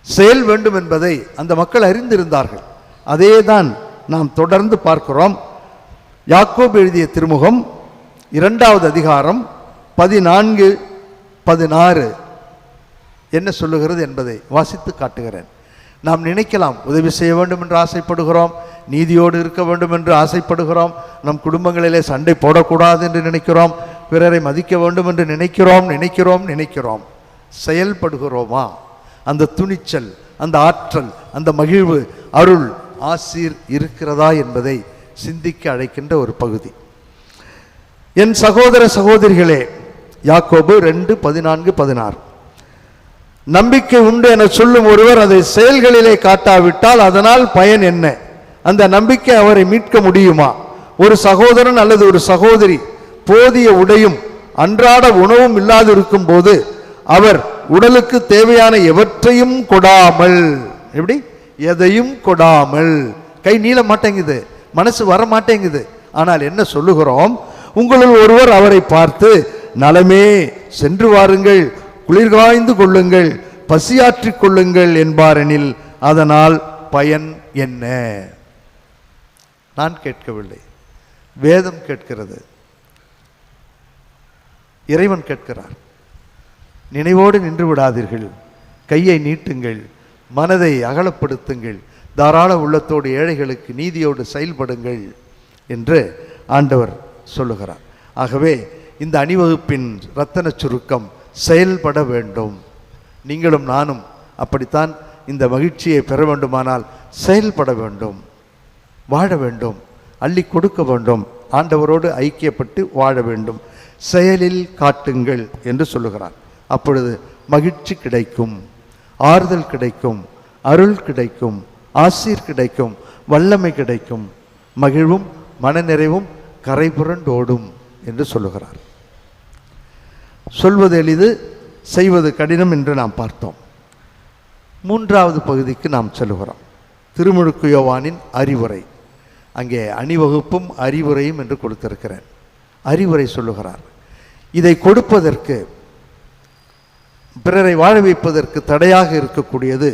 செயல் வேண்டும் என்பதை அந்த மக்கள் அறிந்திருந்தார்கள். அதே தான் நாம் தொடர்ந்து பார்க்கிறோம். யாக்கோபு எழுதிய திருமுகம் 2வது அதிகாரம் 14-16 என்ன சொல்லுகிறது என்பதை வாசித்து காட்டுகிறேன். நாம் நினைக்கலாம், உதவி செய்ய வேண்டும் என்று ஆசைப்படுகிறோம், நீதியோடு இருக்க வேண்டும் என்று ஆசைப்படுகிறோம், நம் குடும்பங்களிலே சண்டை போடக்கூடாது என்று நினைக்கிறோம், பிறரை மதிக்க வேண்டும் என்று நினைக்கிறோம். செயல்படுகிறோமா? அந்த துணிச்சல், அந்த ஆற்றல், அந்த மகிழ்வு, அருள், ஆசீர் இருக்கிறதா என்பதை சிந்திக்க அழைக்கின்ற ஒரு பகுதி. என் சகோதர சகோதரிகளே, யாக்கோபு 2:14-16 நம்பிக்கை உண்டு என சொல்லும் ஒருவர் அதை செயல்களிலே காட்டாவிட்டால் அதனால் பயன் என்ன? அந்த நம்பிக்கை அவரை மீட்க முடியுமா? ஒரு சகோதரன் அல்லது ஒரு சகோதரி போதிய உடையும் அன்றாட உணவும் இல்லாதிருக்கும் போது அவர் உடலுக்கு தேவையான எவற்றையும் கொடாமல், எப்படி எதையும் கொடாமல், கை நீள மாட்டேங்குது, மனசு வர மாட்டேங்குது, ஆனால் என்ன சொல்லுகிறோம்? உங்களுள் ஒருவர் அவரை பார்த்து நலமே சென்று வாருங்கள், குளிர்காய்ந்து கொள்ளுங்கள், பசியாற்றிக் கொள்ளுங்கள் என்பாரெனில் அதனால் பயன் என்ன? நான் கேட்கவில்லை, வேதம் கேட்கிறது, இறைவன் கேட்கிறார். நினைவோடு நின்று விடாதீர்கள், கையை நீட்டுங்கள், மனதை அகலப்படுத்துங்கள், தாராள உள்ளத்தோடு ஏழைகளுக்கு நீதியோடு செயல்படுங்கள் என்று ஆண்டவர் சொல்லுகிறார். ஆகவே இந்த அணிவகுப்பின் இரத்தன சுருக்கம் செயல்பட வேண்டும். நீங்களும் நானும் அப்படித்தான் இந்த மகிழ்ச்சியை பெற வேண்டுமானால் செயல்பட வேண்டும், வாழ வேண்டும், அள்ளி கொடுக்க வேண்டும், ஆண்டவரோடு ஐக்கியப்பட்டு வாழ வேண்டும். செயலில் காட்டுங்கள் என்று சொல்லுகிறார். அப்பொழுது மகிழ்ச்சி கிடைக்கும், ஆறுதல் கிடைக்கும், அருள் கிடைக்கும், ஆசீர் கிடைக்கும், வல்லமை கிடைக்கும், மகிழ்வும் மனநிறைவும் கரை புரண்டோடும் என்று சொல்லுகிறார். சொல்வது எளிது, செய்வது கடினம் என்று நாம் பார்த்தோம். மூன்றாவது பகுதிக்கு நாம் செல்கிறோம். திருமுழுக்கு யோவானின் அறிவுரை. அங்கே அணிவகுப்பும் அறிவுரையும் என்று கொடுத்திருக்கிறேன். அறிவுரை சொல்லுகிறார். இதை கொடுப்பதற்கு, பிறரை வாழ வைப்பதற்கு தடையாக இருக்கக்கூடியது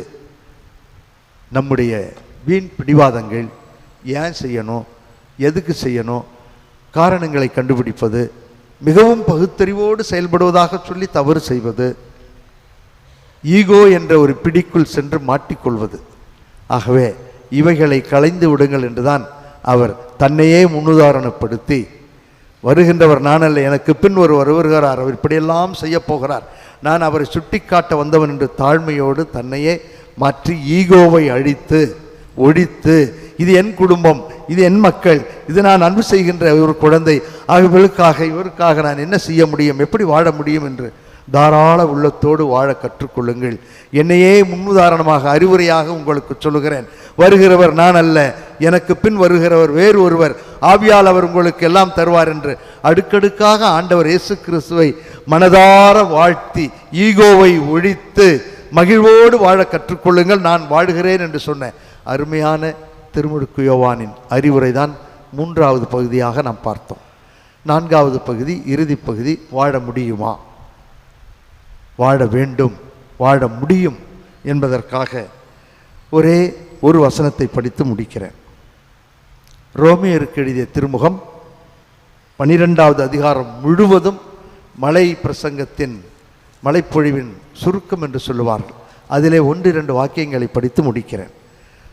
நம்முடைய வீண் பிடிவாதங்கள். ஏன் செய்யணும், எதுக்கு செய்யணும், காரணங்களை கண்டுபிடிப்பது, மிகவும் பகுத்தறிவோடு செயல்படுவதாக சொல்லி தவறு செய்வது, ஈகோ என்ற ஒரு பிடிக்குள் சென்று மாட்டிக்கொள்வது. ஆகவே இவைகளை களைந்து விடுங்கள் என்றுதான் அவர் தன்னையே முன்னுதாரணப்படுத்தி, வருகின்றவர் நான் அல்ல, எனக்கு பின் ஒருவர் வருகிறார், அவர் இப்படியெல்லாம் செய்ய போகிறார், நான் அவரை சுட்டி காட்ட வந்தவன் என்று தாழ்மையோடு தன்னையே மாற்றி ஈகோவை அழித்து ஒழித்து, இது என் குடும்பம், இது என் மக்கள், இது நான் அன்பு செய்கின்ற ஒரு குழந்தை, ஆகியவர்களுக்காக இவருக்காக நான் என்ன செய்ய முடியும், எப்படி வாழ முடியும் என்று தாராள உள்ளத்தோடு வாழ கற்றுக்கொள்ளுங்கள். என்னையே முன்னுதாரணமாக அறிவுரையாக உங்களுக்கு சொல்லுகிறேன். வருகிறவர் நான் அல்ல, எனக்கு பின் வருகிறவர் வேறு ஒருவர், ஆவியால் அவர் உங்களுக்கு எல்லாம் தருவார் என்று அடுக்கடுக்காக ஆண்டவர் இயேசு கிறிஸ்துவை மனதார வாழ்த்தி ஈகோவை ஒழித்து மகிழ்வோடு வாழ கற்றுக்கொள்ளுங்கள், நான் வாழ்கிறேன் என்று சொன்ன அருமையான திருமுழுக்கு யோவானின் அறிவுரை தான் 3வது பகுதியாக நாம் பார்த்தோம். 4வது பகுதி, இறுதி பகுதி, வாழ முடியுமா, வாழ வேண்டும், வாழ முடியும் என்பதற்காக ஒரே ஒரு வசனத்தை படித்து முடிக்கிறேன். ரோமியருக்கு எழுதிய திருமுகம் 12வது அதிகாரம் முழுவதும் மலை பிரசங்கத்தின் மலைப்பொழிவின் சுருக்கம் என்று சொல்லுவார்கள். அதிலே 1-2 வாக்கியங்களை படித்து முடிக்கிறேன்.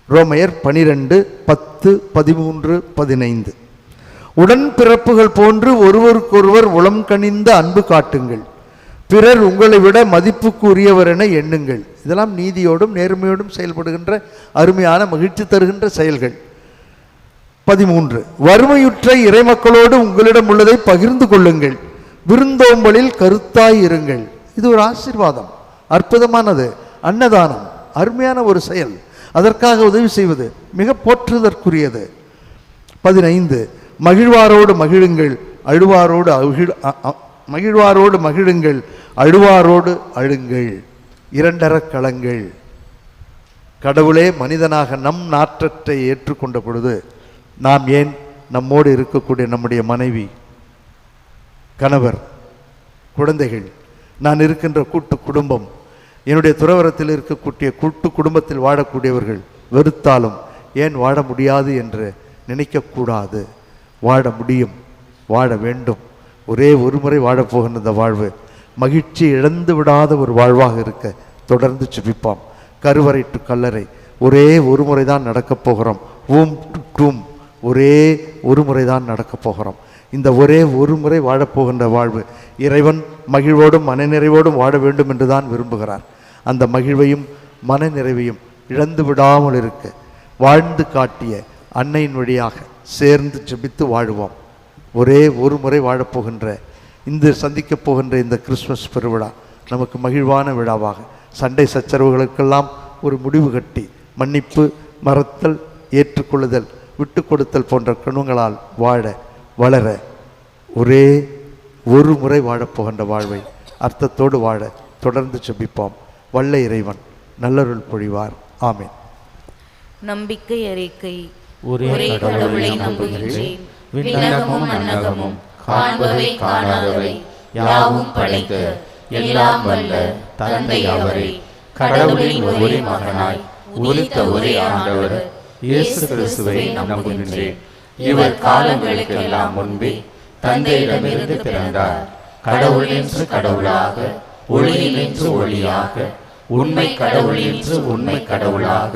ரோமையர் 12:10, 13, 15. உடன்பிறப்புகள் போன்று ஒருவருக்கொருவர் உளம் கனிந்த அன்பு காட்டுங்கள், பிறர் உங்களை விட மதிப்புக்குரியவர் என எண்ணுங்கள். இதெல்லாம் நீதியோடும் நேர்மையோடும் செயல்படுகின்ற அருமையான மகிழ்ச்சி தருகின்ற செயல்கள். 13. வறுமையுற்ற இறைமக்களோடு உங்களிடம் உள்ளதை பகிர்ந்து கொள்ளுங்கள், விருந்தோம்பலில் கருத்தாய் இருங்கள். இது ஒரு ஆசீர்வாதம், அற்புதமானது, அன்னதானம், அருமையான ஒரு செயல். அதற்காக உதவி செய்வது மிக போற்றுதற்குரியது. 15. மகிழ்வாரோடு மகிழுங்கள், மகிழ்வாரோடு மகிழுங்கள், அழுவாரோடு அழுங்கள், இரண்டர களங்கள். கடவுளே மனிதனாக நம் நாற்றத்தை ஏற்றுக்கொண்ட பொழுது நாம் ஏன் நம்மோடு இருக்கக்கூடிய நம்முடைய மனைவி, கணவர், குழந்தைகள், நான் இருக்கின்ற கூட்டு குடும்பம், என்னுடைய துறவரத்தில் இருக்கக்கூடிய கூட்டு குடும்பத்தில் வாழக்கூடியவர்கள் வெறுத்தாலும் ஏன் வாழ முடியாது என்று நினைக்கக்கூடாது. வாழ முடியும், வாழ வேண்டும். ஒரே ஒரு முறை வாழப்போகின்ற இந்த வாழ்வு மகிழ்ச்சி இழந்து விடாத ஒரு வாழ்வாக இருக்க தொடர்ந்து செபிப்போம். கருவறை டு கல்லறை ஒரே ஒரு முறை தான் நடக்கப் போகிறோம். ஊம் டு டூம் ஒரே ஒரு முறை தான் நடக்கப் போகிறோம். இந்த ஒரே ஒரு முறை வாழப்போகின்ற வாழ்வு இறைவன் மகிழ்வோடும் மனநிறைவோடும் வாழ வேண்டும் என்று தான் விரும்புகிறார். அந்த மகிழ்வையும் மனநிறைவையும் இழந்து விடாமல் இருக்க வாழ்ந்து காட்டிய அன்னையின் வழியாக சேர்ந்து ஜெபித்து வாழுவோம். ஒரே ஒரு முறை வாழப்போகின்ற இந்த சந்திக்கப் போகின்ற இந்த கிறிஸ்துமஸ் பெருவிழா நமக்கு மகிழ்வான விழாவாக, சண்டை சச்சரவுகளுக்கெல்லாம் ஒரு முடிவு கட்டி மன்னிப்பு, மறத்தல், ஏற்றுக்கொள்ளுதல், விட்டு கொடுத்தல் போன்ற குணங்களால் வாழ வளர ஒரே ஒரு முறை வாழப்போகின்ற வாழ்வை அர்த்தத்தோடு வாழ தொடர்ந்து செபிப்போம். வல்ல இறைவன் நல்லருள் பொழிவார். ஆமென். நம்பிக்கை அறிக்கை. ஒரே கடவுளை நம்புகின்றேன். விண்ணகமும் மண்ணகமும் காண்பவை காணாதவை யாவும் படைத்த எல்லாம் வல்ல தந்தை அவரே, கடவுளின் ஒரே மகனாய் உதித்த ஒரே ஆண்டவர் இயேசு கிறிஸ்துவை நம்புகின்றேன். இவர் காலங்களுக்கெல்லாம் முன்பே தந்தையிடமிருந்து பிறந்தார். கடவுள் என்று கடவுளாக, ஒளியில் என்று ஒளியாக, உண்மை கடவுள் என்று உண்மை கடவுளாக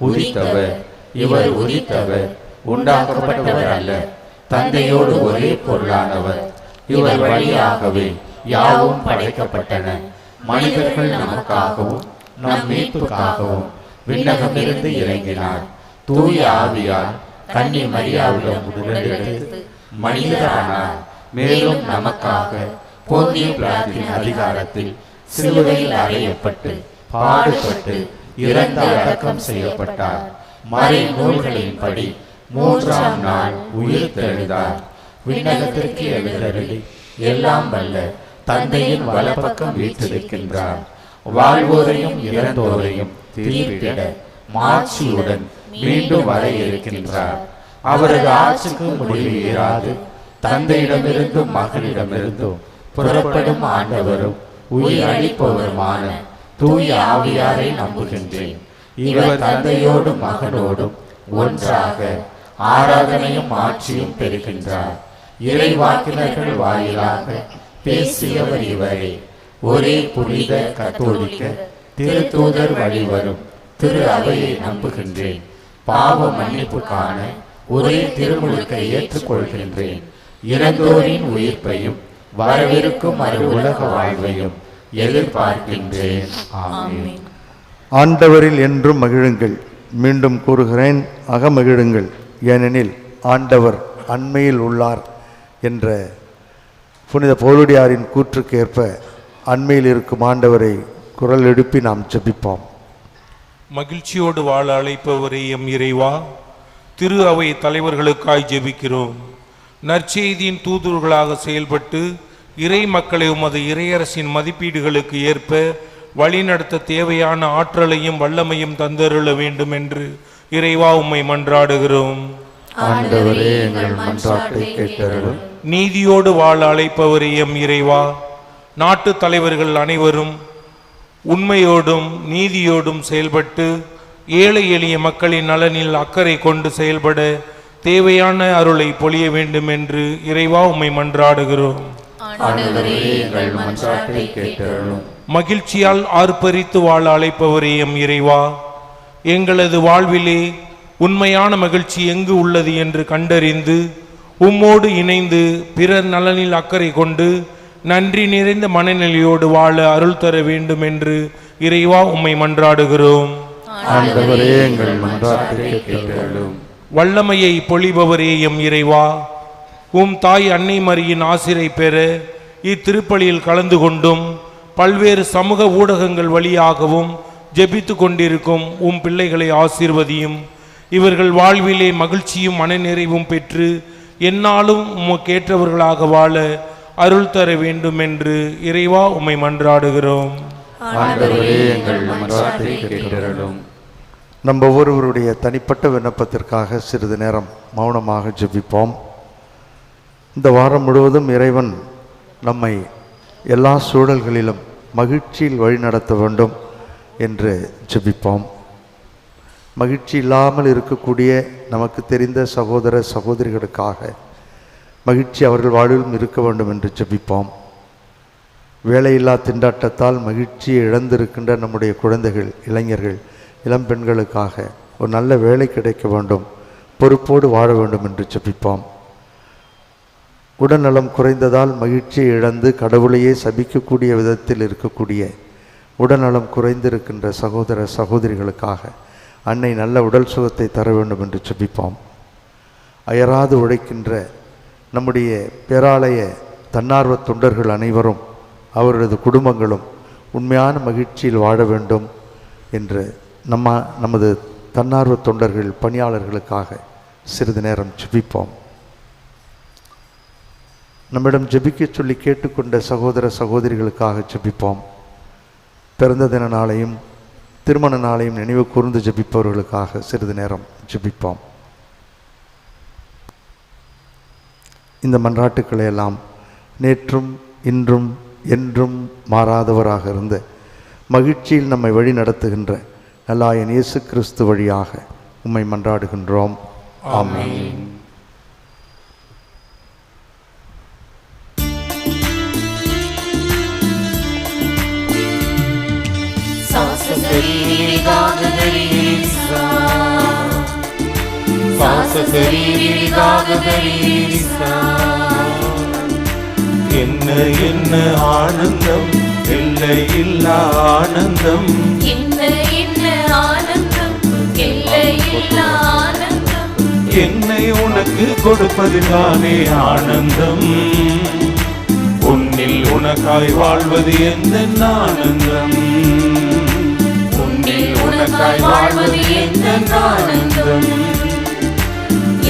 உதித்தவர். இவர் உதித்தவர், உண்டாக்கப்பட்டவர் அல்ல, தந்தையோடு ஒரே பொருளானவர். இவர் வழியாகவே யாவும் படைக்கப்பட்டன. மனிதர்கள் நமக்காகவும் நம் மீட்புக்காகவும் விண்ணகமிருந்து இறங்கினார். தூய ஆவியார் கன்னி மரியாவிடம் உடனெடுத்து மனிதரானார். மேலும் நமக்காக போந்திய பிலாத்தின் அதிகாரத்தில் சிலுவையில் அறையப்பட்டு பாடுபட்டு இறந்து அடக்கம் செய்யப்பட்டார். மறை நூல்களின்படி 3ஆம் நாள் உயிர் தெழுந்தார். விண்ணகத்திற்கு எழுந்தருளி எல்லாம் வல்ல தந்தையின் வலப்பக்கம் வீற்றிருக்கின்றார். வாழ்வோரையும் இறந்தோரையும் தீர்ப்பிட மாட்சியுடன் மீண்டும் வர இருக்கின்றார். அவரது ஆட்சிக்கு முடிவு ஏறாது. தந்தையிடமிருந்தும் மகனிடமிருந்தும் புறப்படும் ஆண்டவரும் உயிர் அளிப்பவருமான தூய ஆவியாரை நம்புகின்றேன். இவர் தந்தையோடும் மகனோடும் ஒன்றாக ஆராதனையும் ஆட்சியும் பெறுகின்றார். இறைவாக்கினர்கள் வாயிலாக பேசியவர் இவரே. ஒரே புனித கத்தோலிக்க திருத்தூதர் வழிவரும் திரு அவையை நம்புகின்றேன். பாவ மன்னிப்புக்கான ஒரே திருமுழுக்கை ஏற்றுக்கொள்கின்றேன். இறந்தோரின் உயிர்ப்பையும் வரவிருக்கும் மறு உலக வாழ்வையும் எதிர்பார்க்கின்றேன். ஆமென். ஆண்டவரில் என்றும் மகிழுங்கள். மீண்டும் கூறுகிறேன், அகமகிழுங்கள், ஏனெனில் ஆண்டவர் அண்மையில் உள்ளார் என்ற புனித பவுலடியாரின் கூற்றுக்கு ஏற்ப அண்மையில் இருக்கும் ஆண்டவரை குரல் எழுப்பி நாம் ஜெபிப்போம். மகிழ்ச்சியோடு வாழ அழைப்பவரே எம் இறைவா, திரு அவை தலைவர்களுக்காய் ஜெபிக்கிறோம். நற்செய்தியின் தூதுவர்களாக செயல்பட்டு இறை மக்களை உமது இறையரசின் மதிப்பீடுகளுக்கு ஏற்ப வழிநடத்த தேவையான ஆற்றலையும் வல்லமையும் தந்தருள வேண்டும் என்று இறைவா உம்மை மன்றாடுகிறோம். ஆண்டவரே, எங்கள் மன்றாட்டை கேட்டருளும். நீதியோடு வாழ அழைப்பவரே எம் இறைவா, நாட்டு தலைவர்கள் அனைவரும் உண்மையோடும் நீதியோடும் செயல்பட்டு ஏழை எளிய மக்களின் நலனில் அக்கறை கொண்டு செயல்பட தேவையான அருளை பொழிய வேண்டும் என்று இறைவா உம்மை மன்றாடுகிறோம். ஆண்டவரே, எங்கள் மன்றாட்டை கேட்டருளும். மகிழ்ச்சியால் ஆர்ப்பரித்து வாழ அழைப்பவரே எம் இறைவா, எங்களது வாழ்விலே உண்மையான மகிழ்ச்சி எங்கு உள்ளது என்று கண்டறிந்து உம்மோடு இணைந்து பிறர் நலனில் அக்கறை கொண்டு நன்றி நிறைந்த மனநிலையோடு வாழ அருள் தர வேண்டும் என்று இறைவா உம்மை மன்றாடுகிறோம். ஆண்டவரே, எங்கள் மன்றாட்டை கேட்டருளும். வல்லமையை பொழிபவரே எம் இறைவா, உம் தாய் அன்னை மரியின் ஆசிரை பெற இத்திருப்பலியில் கலந்து கொண்டும் பல்வேறு சமூக ஊடகங்கள் வழியாகவும் ஜெபித்து கொண்டிருக்கும் உம் பிள்ளைகளை ஆசீர்வதியும். இவர்கள் வாழ்விலே மகிழ்ச்சியும் மனநிறைவும் பெற்று எந்நாளும் உமக்கேற்றவர்களாக வாழ அருள் தர வேண்டும் என்று இறைவா உம்மை மன்றாடுகிறோம். ஆண்டவரே, எங்கள் மன்றாட்டை கேட்டருளும். நம்ம ஒவ்வொருவருடைய தனிப்பட்ட விண்ணப்பத்திற்காக சிறிது நேரம் மௌனமாக ஜெபிப்போம். இந்த வாரம் முழுவதும் இறைவன் நம்மை எல்லா சூழல்களிலும் மகிழ்ச்சியில் வழிநடத்த வேண்டும் என்று ஜெபிப்போம். மகிழ்ச்சி இல்லாமல் இருக்கக்கூடிய நமக்கு தெரிந்த சகோதர சகோதரிகளுக்காக மகிழ்ச்சி அவர்கள் வாழ்விலும் இருக்க வேண்டும் என்று ஜெபிப்போம். வேலையில்லா திண்டாட்டத்தால் மகிழ்ச்சியை இழந்திருக்கின்ற நம்முடைய குழந்தைகள், இளைஞர்கள், இளம் பெண்களுக்காக ஒரு நல்ல வேலை கிடைக்க வேண்டும், பொறுப்போடு வாழ வேண்டும் என்று ஜெபிப்போம். உடல்நலம் குறைந்ததால் மகிழ்ச்சியை இழந்து கடவுளையே சபிக்கக்கூடிய விதத்தில் இருக்கக்கூடிய உடல்நலம் குறைந்திருக்கின்ற சகோதர சகோதரிகளுக்காக அன்னை நல்ல உடல் சுகத்தை தர வேண்டும் என்று ஜெபிப்போம். அயராது உழைக்கின்ற நம்முடைய பேராலய தன்னார்வ தொண்டர்கள் அனைவரும் அவரது குடும்பங்களும் உண்மையான மகிழ்ச்சியில் வாழ வேண்டும் என்று நமது தன்னார்வ தொண்டர்கள் பணியாளர்களுக்காக சிறிது நேரம் ஜெபிப்போம். நம்மிடம் ஜெபிக்க சொல்லி கேட்டுக்கொண்ட சகோதர சகோதரிகளுக்காக ஜெபிப்போம். பிறந்த தின நாளையும் திருமண நாளையும் நினைவு கூர்ந்து ஜெபிப்பவர்களுக்காக சிறிது நேரம் ஜெபிப்போம். இந்த மன்றாட்டுக்களை எல்லாம் நேற்றும் இன்றும் என்றும் மாறாதவராக இருந்த மகிழ்ச்சியில் நம்மை வழி நடத்துகின்ற நல்லாயன் இயேசு கிறிஸ்து வழியாக உம்மை மன்றாடுகின்றோம். ஆமென். என்ன என்ன ஆனந்தம், எல்லை இல்லா ஆனந்தம், என்ன என்ன ஆனந்தம், எல்லை இல்லா ஆனந்தம், என்னை உனக்கு கொடுப்பதுதானே ஆனந்தம், உன்னில் உனக்காய் வாழ்வது எந்த ஆனந்தம், உன்னில் உனக்காய் வாழ்வது எந்த ஆனந்தம்,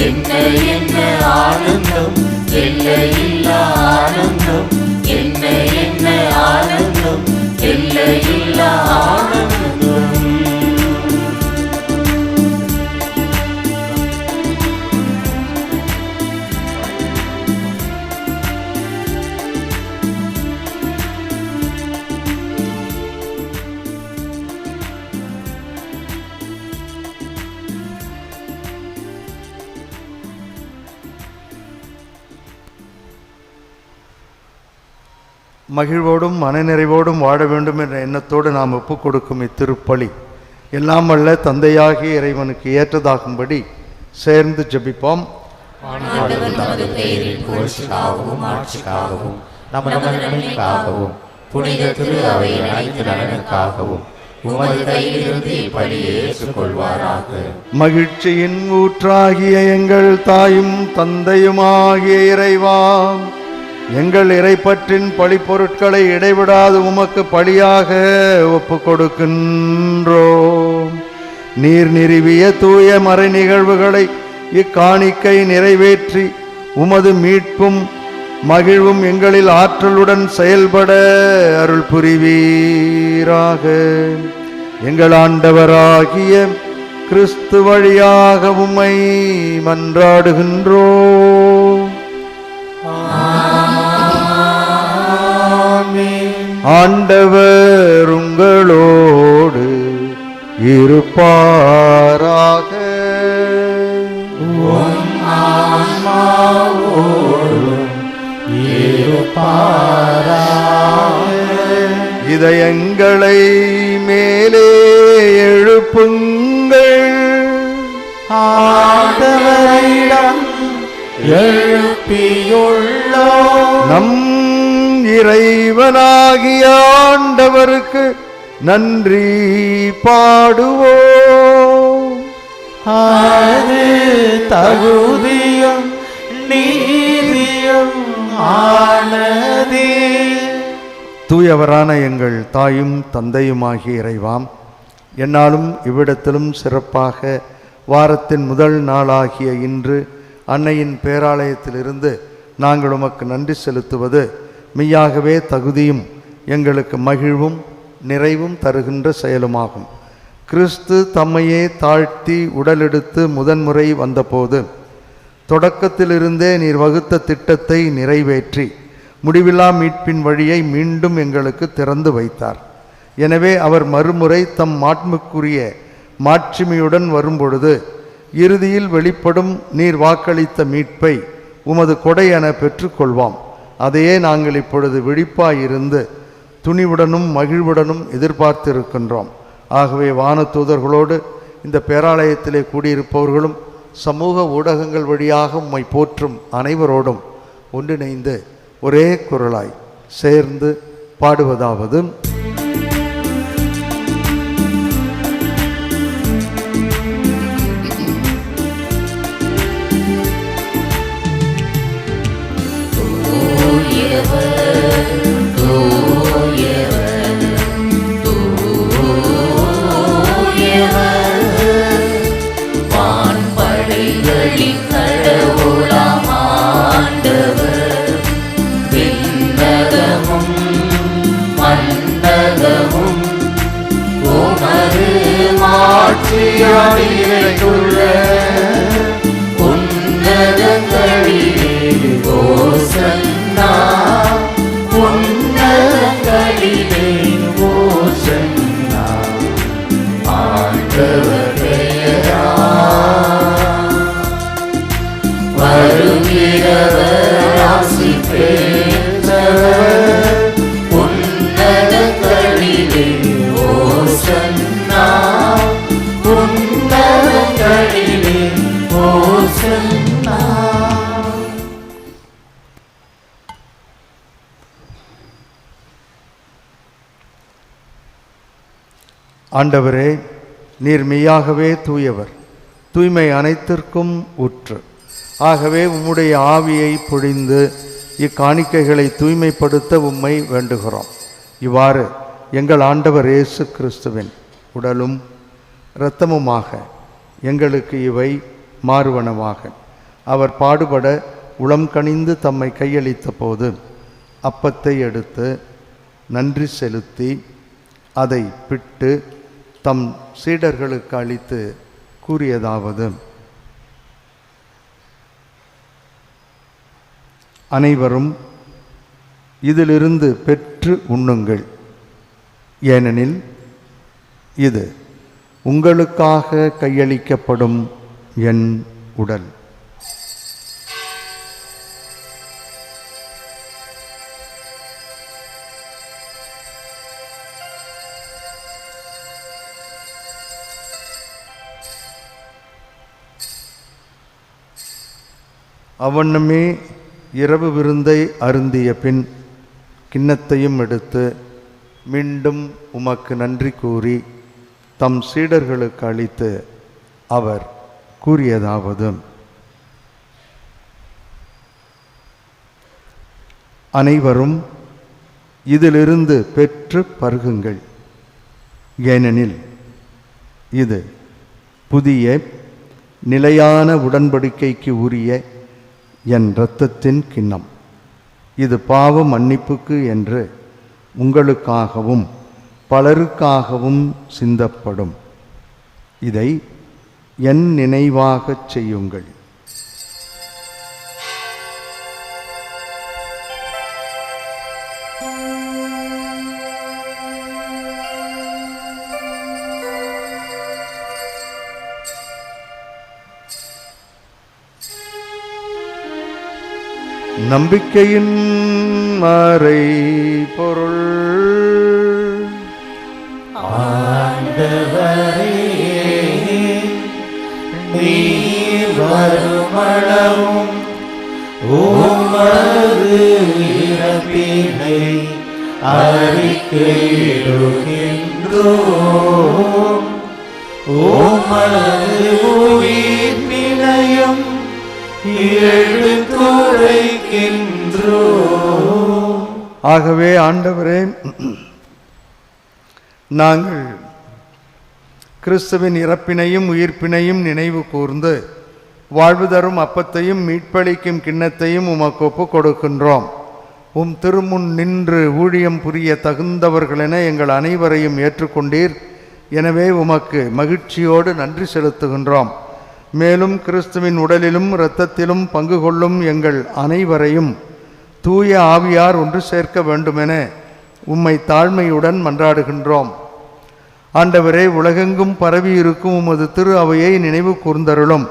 என்ன என்ன ஆனந்தம், எல்லை இல்லா ஆனந்தம், என்ன என்ன ஆனந்தம், எல்லை இல்லா ஆனந்தம். மகிழ்வோடும் மனநிறைவோடும் வாழ வேண்டும் என்ற எண்ணத்தோடு நாம் ஒப்புக் கொடுக்கும் இத்திருப்பலி எல்லாம் வல்ல தந்தையாகிய இறைவனுக்கு ஏற்றதாகும்படி சேர்ந்து ஜெபிப்போம். ஆண்டவர் தமது பெயரின் புகழ்ச்சிக்காகவும் ஆட்சிக்காகவும் நமது நலனுக்காகவும் புனித திரு அவையின் அனைத்து நலனுக்காகவும் உமது கையிலிருந்து இப்பலியை ஏற்றுக்கொள்வாராக. மகிழ்ச்சியின் ஊற்றாகிய எங்கள் தாயும் தந்தையுமாகிய இறைவா, எங்கள் இறைப்பற்றின் பழிப்பொருட்களை இடைவிடாது உமக்கு பலியாக ஒப்பு கொடுக்கின்றோம். நீர் நிறுவிய தூய மறை நிகழ்வுகளை இக்காணிக்கை நிறைவேற்றி உமது மீட்பும் மகிழ்வும் எங்களில் ஆற்றலுடன் செயல்பட அருள் புரிவீராக. எங்கள் ஆண்டவராகிய கிறிஸ்து வழியாக உம்மை மன்றாடுகின்றோம். ஆண்டவர் உங்களோடு இருப்பாராக. இதயங்களை மேலே எழுப்புங்கள். ஆண்டவரிடம் எழுப்பியுள்ளோம். நம் இறைவனாகிய ஆண்டவருக்கு நன்றி பாடுவோம். அது தகுதியும் நீதியும் ஆனதே. தூயவரான எங்கள் தாயும் தந்தையுமாகிய இறைவாம், என்னாலும் இவ்விடத்திலும் சிறப்பாக வாரத்தின் முதல் நாளாகிய இன்று அன்னையின் பேராலயத்திலிருந்து நாங்கள் உமக்கு நன்றி செலுத்துவது மெய்யாகவே தகுதியும் எங்களுக்கு மகிழ்வும் நிறைவும் தருகின்ற செயலுமாகும். கிறிஸ்து தம்மையே தாழ்த்தி உடலெடுத்து முதன்முறை வந்தபோது தொடக்கத்திலிருந்தே நீர் வகுத்த திட்டத்தை நிறைவேற்றி முடிவில்லா மீட்பின் வழியை மீண்டும் எங்களுக்கு திறந்து வைத்தார். எனவே அவர் மறுமுறை தம் மாட்சிமைக்குரிய மாட்சிமையுடன் வரும்பொழுது இறுதியில் வெளிப்படும் நீர் வாக்களித்த மீட்பை உமது கொடை என பெற்றுக்கொள்வோம். அதையே நாங்கள் இப்பொழுது விழிப்பாயிருந்து துணிவுடனும் மகிழ்வுடனும் எதிர்பார்த்திருக்கின்றோம். ஆகவே வானதூதர்களோடு இந்த பேராலயத்திலே கூடியிருப்பவர்களும் சமூக ஊடகங்கள் வழியாக உம்மை போற்றும் அனைவரோடும் ஒன்றிணைந்து ஒரே குரலாய் சேர்ந்து பாடுவதாவது: ஆண்டவரே, நீர் மெய்யாகவே தூயவர், தூய்மை அனைத்திற்கும் ஊற்று. ஆகவே உம்முடைய ஆவியை பொழிந்து இக்காணிக்கைகளை தூய்மைப்படுத்த உம்மை வேண்டுகிறோம். இவ்வாறு எங்கள் ஆண்டவர் இயேசு கிறிஸ்துவின் உடலும் இரத்தமுமாக எங்களுக்கு இவை மாறுவனவாக. அவர் பாடுபட உளம் கனிந்து தம்மை கையளித்த போது அப்பத்தை எடுத்து நன்றி செலுத்தி அதை பிட்டு தம் சீடர்களுக்கு அளித்து கூறியதாவது: அனைவரும் இதிலிருந்து பெற்று உண்ணுங்கள், ஏனெனில் இது உங்களுக்காக கையளிக்கப்படும் என் உடல். அவனுமே இரவு விருந்தை அருந்திய பின் கிண்ணத்தையும் எடுத்து மீண்டும் உமக்கு நன்றி கூறி தம் சீடர்களுக்கு அளித்து அவர் கூறியதாவது: அனைவரும் இதிலிருந்து பெற்று பருகுங்கள். ஏனெனில் இது புதிய நிலையான உடன்படிக்கைக்கு உரிய என் இரத்தத்தின் கிண்ணம். இது பாவ மன்னிப்புக்கு என்று உங்களுக்காகவும் பலருக்காகவும் சிந்தப்படும். இதை என் நினைவாகச் செய்யுங்கள். நம்பிக்கையின் மறை பொருள். நீர் வருமளவும் உமது இறப்பினை அறிக்கையிடுகின்றோம். உமது உயிர்ப்பினையும் எடுத்துரைக்கின்றோம். ஆகவே ஆண்டவரே, நாங்கள் கிறிஸ்துவின் இறப்பினையும் உயிர்ப்பினையும் நினைவு கூர்ந்து வாழ்வு தரும் அப்பத்தையும் மீட்பளிக்கும் கிண்ணத்தையும் உமக்கு ஒப்புக் கொடுக்கின்றோம். உம் திருமுன் நின்று ஊழியம் புரிய தகுந்தவர்களென எங்கள் அனைவரையும் ஏற்றுக்கொண்டீர். எனவே உமக்கு மகிழ்ச்சியோடு நன்றி செலுத்துகின்றோம். மேலும் கிறிஸ்துவின் உடலிலும் இரத்தத்திலும் பங்கு கொள்ளும் எங்கள் அனைவரையும் தூய ஆவியார் ஒன்று சேர்க்க வேண்டுமென உம்மை தாழ்மையுடன் மன்றாடுகின்றோம். ஆண்டவரே, உலகெங்கும் பரவி இருக்கும் உமது திரு அவையை நினைவு கூர்ந்தருளும்.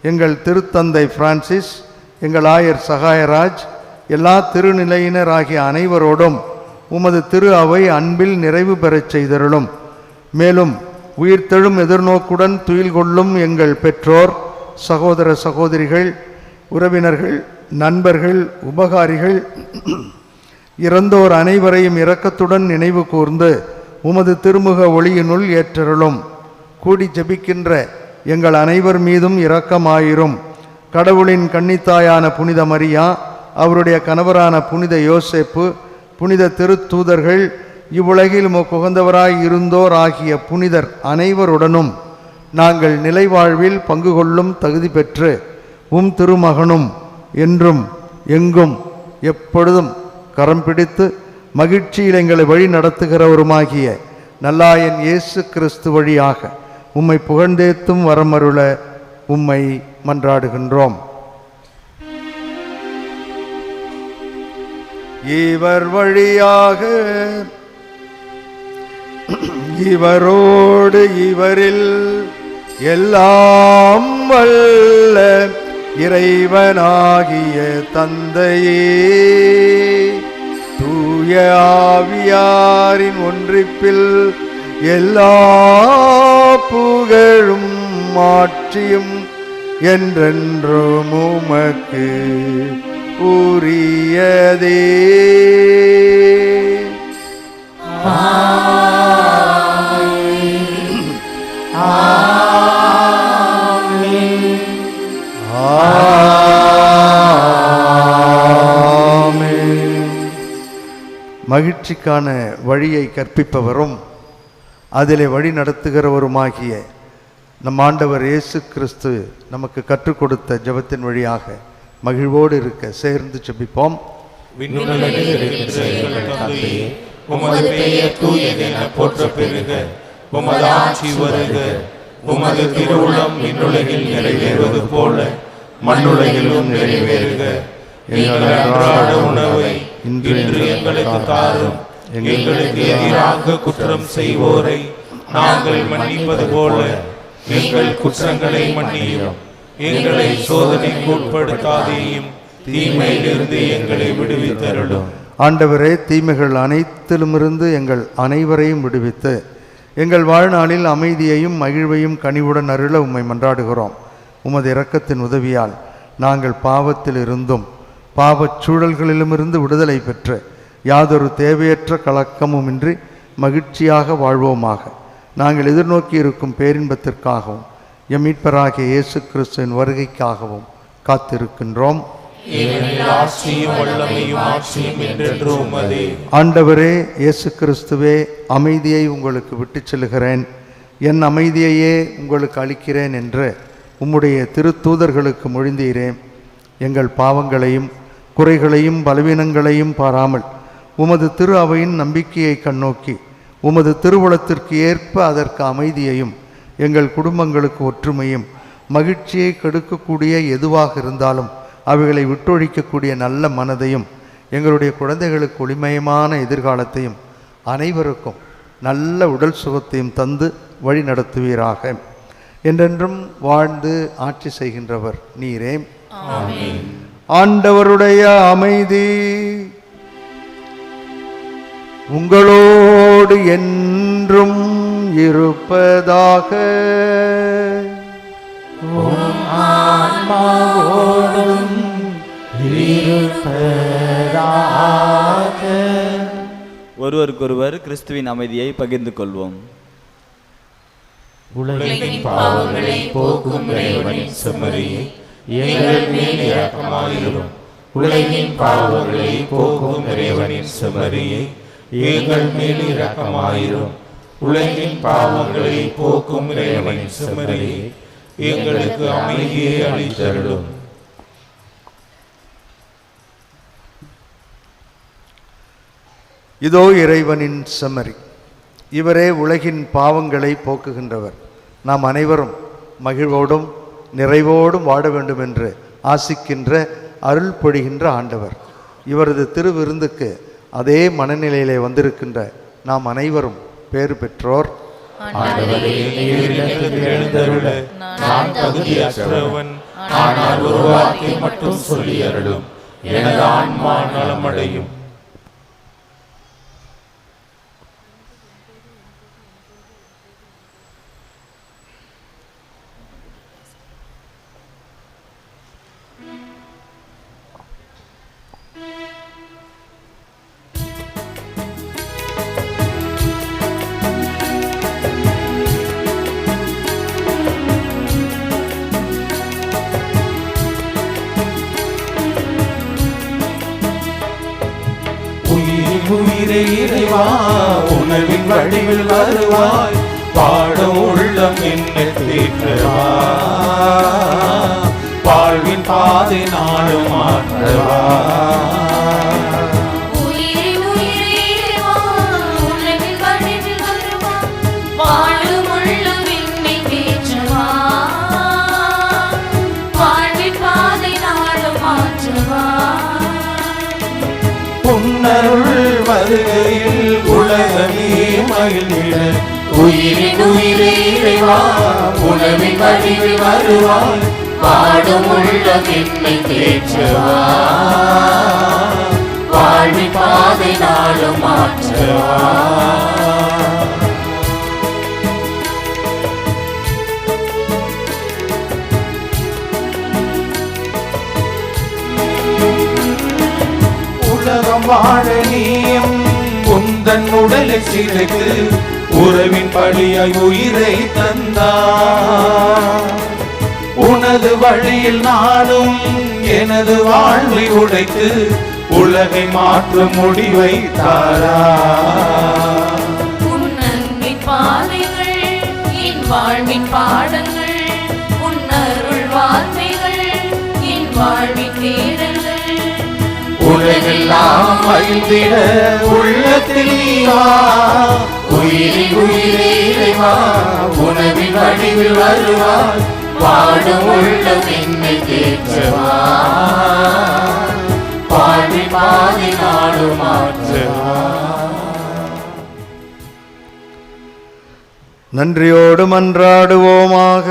எங்கள் திருத்தந்தை பிரான்சிஸ், எங்கள் ஆயர் சகாயராஜ், எல்லா திருநிலையினர் ஆகிய அனைவரோடும் உமது திரு அவை அன்பில் நிறைவு பெறச் செய்தருளும். மேலும் உயிர்த்தெழும் எதிர்நோக்குடன் துயில் கொள்ளும் எங்கள் பெற்றோர், சகோதர சகோதரிகள், உறவினர்கள், நண்பர்கள், உபகாரிகள், இறந்தோர் அனைவரையும் இரக்கத்துடன் நினைவு கூர்ந்து உமது திருமுக ஒளியினுள் ஏற்றருளும். கூடி ஜெபிக்கின்ற எங்கள் அனைவர் மீதும் இரக்கமாயிரும். கடவுளின் கன்னித்தாயான புனித மரியா, அவருடைய கணவரான புனித யோசேப்பு, புனித திருத்தூதர்கள், இவ்வுலகில் உமக்கு உகந்தவராய் இருந்தோர் ஆகிய புனிதர் அனைவருடனும் நாங்கள் நிலைவாழ்வில் பங்கு கொள்ளும் தகுதி பெற்று உம் திருமகனும் என்றும் எங்கும் எப்பொழுதும் கரம் பிடித்து மகிழ்ச்சியில் எங்களை வழி நடத்துகிறவருமாகிய நல்லாயன் இயேசு கிறிஸ்து வழியாக உம்மை புகழ்ந்தேத்தும் வரமருள உம்மை மன்றாடுகின்றோம். இவர் வழியாக இவரோடு இவரில் எல்லாம் வல்ல இறைவனாகிய தந்தையே, தூய ஆவியாரின் ஒன்றிப்பில் எல்லா புகழும் மாட்சியும் என்றென்றும் உமக்கு உரியதே. மகிழ்ச்சிக்கான வழியை கற்பிப்பவரும் அதிலே வழி நடத்துகிறவருமாகிய நம் ஆண்டவர் இயேசு கிறிஸ்து நமக்கு கற்றுக் கொடுத்த ஜெபத்தின் வழியாக மகிழ்வோடு இருக்க சேர்ந்து ஜெபிப்போம். உமது பெயர் தூயதென போற்ற பெறுக. உமது ஆட்சி வருக. உமது திருவுளம் விண்ணுலகில் நிறைவேறுவது போல மண்ணுலகிலும் நிறைவேறுக. எங்கள் அன்றாட உணவை இன்று எங்களுக்கு தாரும். எங்களுக்கு எதிராக குற்றம் செய்வோரை நாங்கள் மன்னிப்பது போல எங்கள் குற்றங்களை மன்னியும். எங்களை சோதனைக்கு உட்படுத்தாதேயும், தீமையிலிருந்து எங்களை விடுவித்தருளும். ஆண்டவரே, தீமைகள் அனைத்திலுமிருந்து எங்கள் அனைவரையும் விடுவித்து எங்கள் வாழ்நாளில் அமைதியையும் மகிழ்வையும் கனிவுடன் அருள உம்மை மன்றாடுகிறோம். உமது இரக்கத்தின் உதவியால் நாங்கள் பாவத்தில் இருந்தும் பாவச் சூழல்களிலுமிருந்து விடுதலை பெற்று யாதொரு தேவையற்ற கலக்கமுமின்றி மகிழ்ச்சியாக வாழ்வோமாக. நாங்கள் எதிர்நோக்கி இருக்கும் பேரின்பத்திற்காகவும் எம் மீட்பராகிய இயேசு கிறிஸ்துவின் வருகைக்காகவும் காத்திருக்கின்றோம். ஏனெனில் ஆட்சியும் வல்லமையும் ஆட்சியும் என்றென்றும் உமதே. ஆண்டவரே இயேசு கிறிஸ்துவே, அமைதியை உங்களுக்கு விட்டுச் செல்கிறேன், என் அமைதியையே உங்களுக்கு அளிக்கிறேன் என்று உம்முடைய திருத்தூதர்களுக்கு மொழிந்தீரே. எங்கள் பாவங்களையும் குறைகளையும் பலவீனங்களையும் பாராமல் உமது திரு அவையின் நம்பிக்கையை கண்ணோக்கி உமது திருவுளத்திற்கு ஏற்ப அதற்கு அமைதியையும் எங்கள் குடும்பங்களுக்கு ஒற்றுமையும் மகிழ்ச்சியை கெடுக்கக்கூடிய எதுவாக இருந்தாலும் அவைகளை விட்டொழிக்கக்கூடிய நல்ல மனதையும் எங்களுடைய குழந்தைகளுக்கு ஒளிமயமான எதிர்காலத்தையும் அனைவருக்கும் நல்ல உடல் சுகத்தையும் தந்து வழி நடத்துவீராக. என்றென்றும் வாழ்ந்து ஆட்சி செய்கின்றவர் நீரே. ஆண்டவருடைய அமைதி உங்களோடு என்றும் இருப்பதாக. ஒருவருக்கொருவர் கிறிஸ்துவின் அமைதியை பகிர்ந்து கொள்வோம். உலகின் பாவங்களை போக்கும் இறைவனின் செம்மறியே, எங்கள் மேல் இரக்கமாயிரும். உலகின் பாவங்களை போக்கும் இறைவனின் செம்மறியே, எங்கள் மேல் இரக்கமாயிரும். உலகின் பாவங்களை போக்கும் இறைவனின் செம்மறியே, எங்களுக்கு அமைதியை அளித்தருளும். இதோ இறைவனின் செம்மறி, இவரே உலகின் பாவங்களை போக்குகின்றவர். நாம் அனைவரும் மகிழ்வோடும் நிறைவோடும் வாழ வேண்டும் என்று ஆசிக்கின்ற அருள் பொழிகின்ற ஆண்டவர். இவரது திருவிருந்துக்கு அதே மனநிலையிலே வந்திருக்கின்ற நாம் அனைவரும் பேறு பெற்றோர். நான் தகுதியற்றவன், ஆனால் ஒரு வார்த்தை மட்டும் சொல்லி அருளும், எனது ஆன்மா நலமடையும். உயிரே இறைவா, உணவின் வடிவில் வருவாய், பாடும் உள்ளம் என்னை தேற்றவா, வாழ்வின் பாதை நாடும் மாற்றவா. உன்னருள் வருகையில் உலகமே மகிழ்ந்திட, உயிரின் உயிரே இறைவா, உணவின் வடிவில் வருவாய், பாடும் உள்ளம் என்னை தேற்றவா, வாழ்வின் பாதை நாளும் மாற்றவா. உலகம் வாழ நீயும் உந்தன் உடலை சிதைத்து உறவின் பழியாய் உயிரை தந்தார். உனது வழியில் நானும் எனது வாழ்வை உடைத்து உலகை மாற்றும் முடிவை தாரா. உன்னன்பின் பாதைகள் என் வாழ்வின் பாடங்கள், உன்னருள் வார்த்தைகள் என் வாழ்வின் தேடல்கள். உலகெல்லாம் மகிழ்ந்திட உள்ளத்தில் நீவா, உயிரின் உயிரே இறைவா, உணவின் வடிவில் வருவாய், பாடும் உள்ளம் என்னை தேற்றவா, வாழ்வின் பாதை நாடும் மாற்றவா. நன்றியோடு மன்றாடுவோமாக.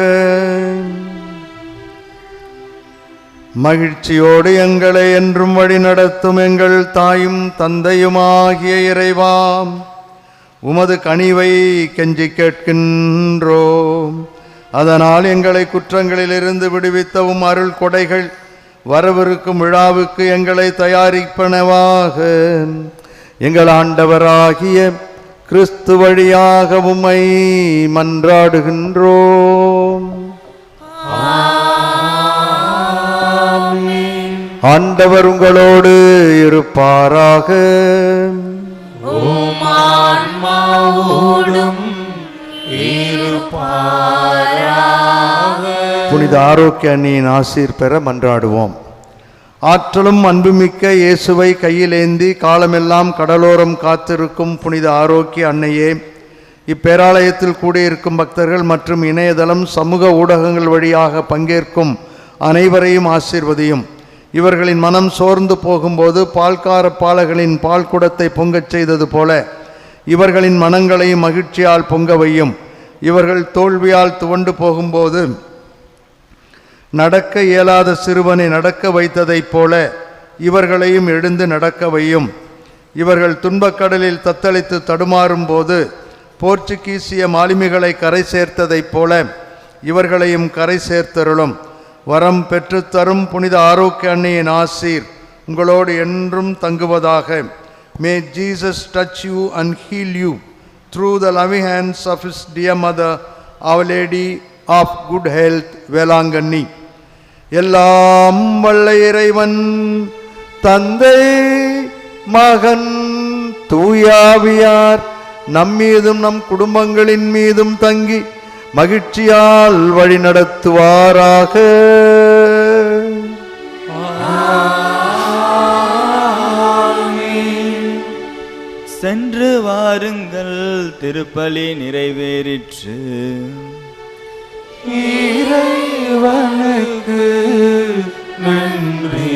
மகிழ்ச்சியோடு எங்களை என்றும் வழி நடத்தும் எங்கள் தாயும் தந்தையுமாகிய இறைவாம், உமது கனிவை கெஞ்சி கேட்கின்றோம். அதனால் எங்களை குற்றங்களிலிருந்து விடுவித்தவும் அருள் கொடைகள் வரவிருக்கும் விழாவுக்கு எங்களை தயாரிப்பனவாக எங்கள் ஆண்டவராகிய கிறிஸ்து வழியாக உம்மை மன்றாடுகின்றோம். ஆண்டவர் உங்களோடு இருப்பாராக. புனித ஆரோக்கிய அன்னையின் ஆசீர் பெற மன்றாடுவோம். ஆற்றலும் அன்புமிக்க இயேசுவை கையிலேந்தி காலமெல்லாம் கடலோரம் காத்திருக்கும் புனித ஆரோக்கிய அன்னையே, இப்பேராலயத்தில் கூடியிருக்கும் பக்தர்கள் மற்றும் இணையதளம் சமூக ஊடகங்கள் வழியாக பங்கேற்கும் அனைவரையும் ஆசீர்வதியும். இவர்களின் மனம் சோர்ந்து போகும்போது பால்கார பாலகளின் பால் குடத்தை பொங்கச் செய்தது போல இவர்களின் மனங்களையும் மகிழ்ச்சியால் பொங்க வையும். இவர்கள் தோல்வியால் துவண்டு போகும்போது நடக்க இயலாத சிறுவனை நடக்க வைத்ததைப் போல இவர்களையும் எழுந்து நடக்க வையும். இவர்கள் துன்பக்கடலில் தத்தளித்து தடுமாறும் போது போர்ச்சுகீசிய மாலுமிகளை கரை சேர்த்ததைப் போல இவர்களையும் கரை சேர்த்தருளும். வரம் பெற்றுத்தரும் புனித ஆரோக்கிய அன்னையின் ஆசீர் உங்களோடு என்றும் தங்குவதாக. May Jesus touch you and heal you through the loving hands of his dear mother, Our Lady of Good Health, Velankanni. எல்லாம் வல்ல இறைவன் தந்தை மகன் தூயாவியார் நம்மீதும் நம் குடும்பங்களின் மீதும் தங்கி மகிழ்ச்சியால் வழி நடத்துவாராக. சென்று வாருங்கள், திருப்பலி நிறைவேறிற்று. இறைவனுக்கு நன்றி.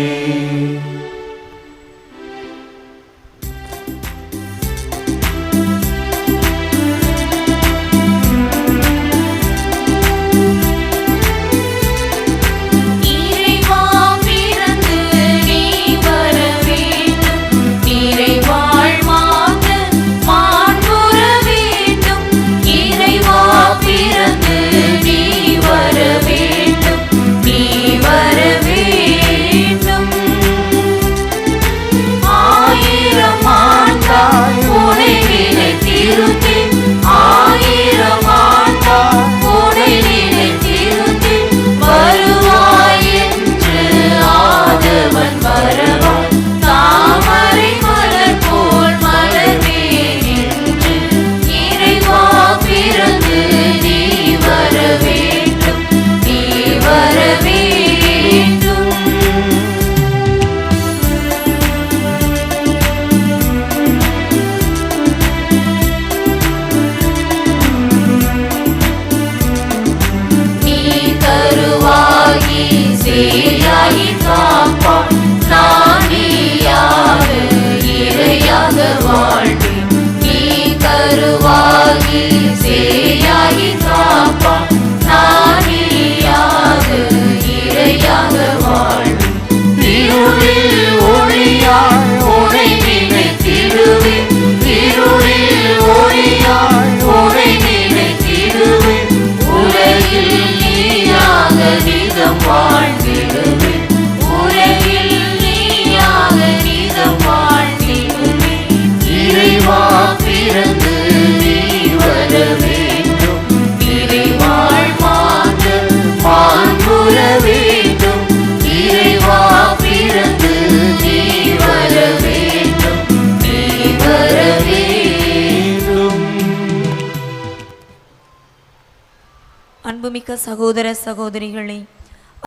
அன்புமிக்க சகோதர சகோதரிகளே,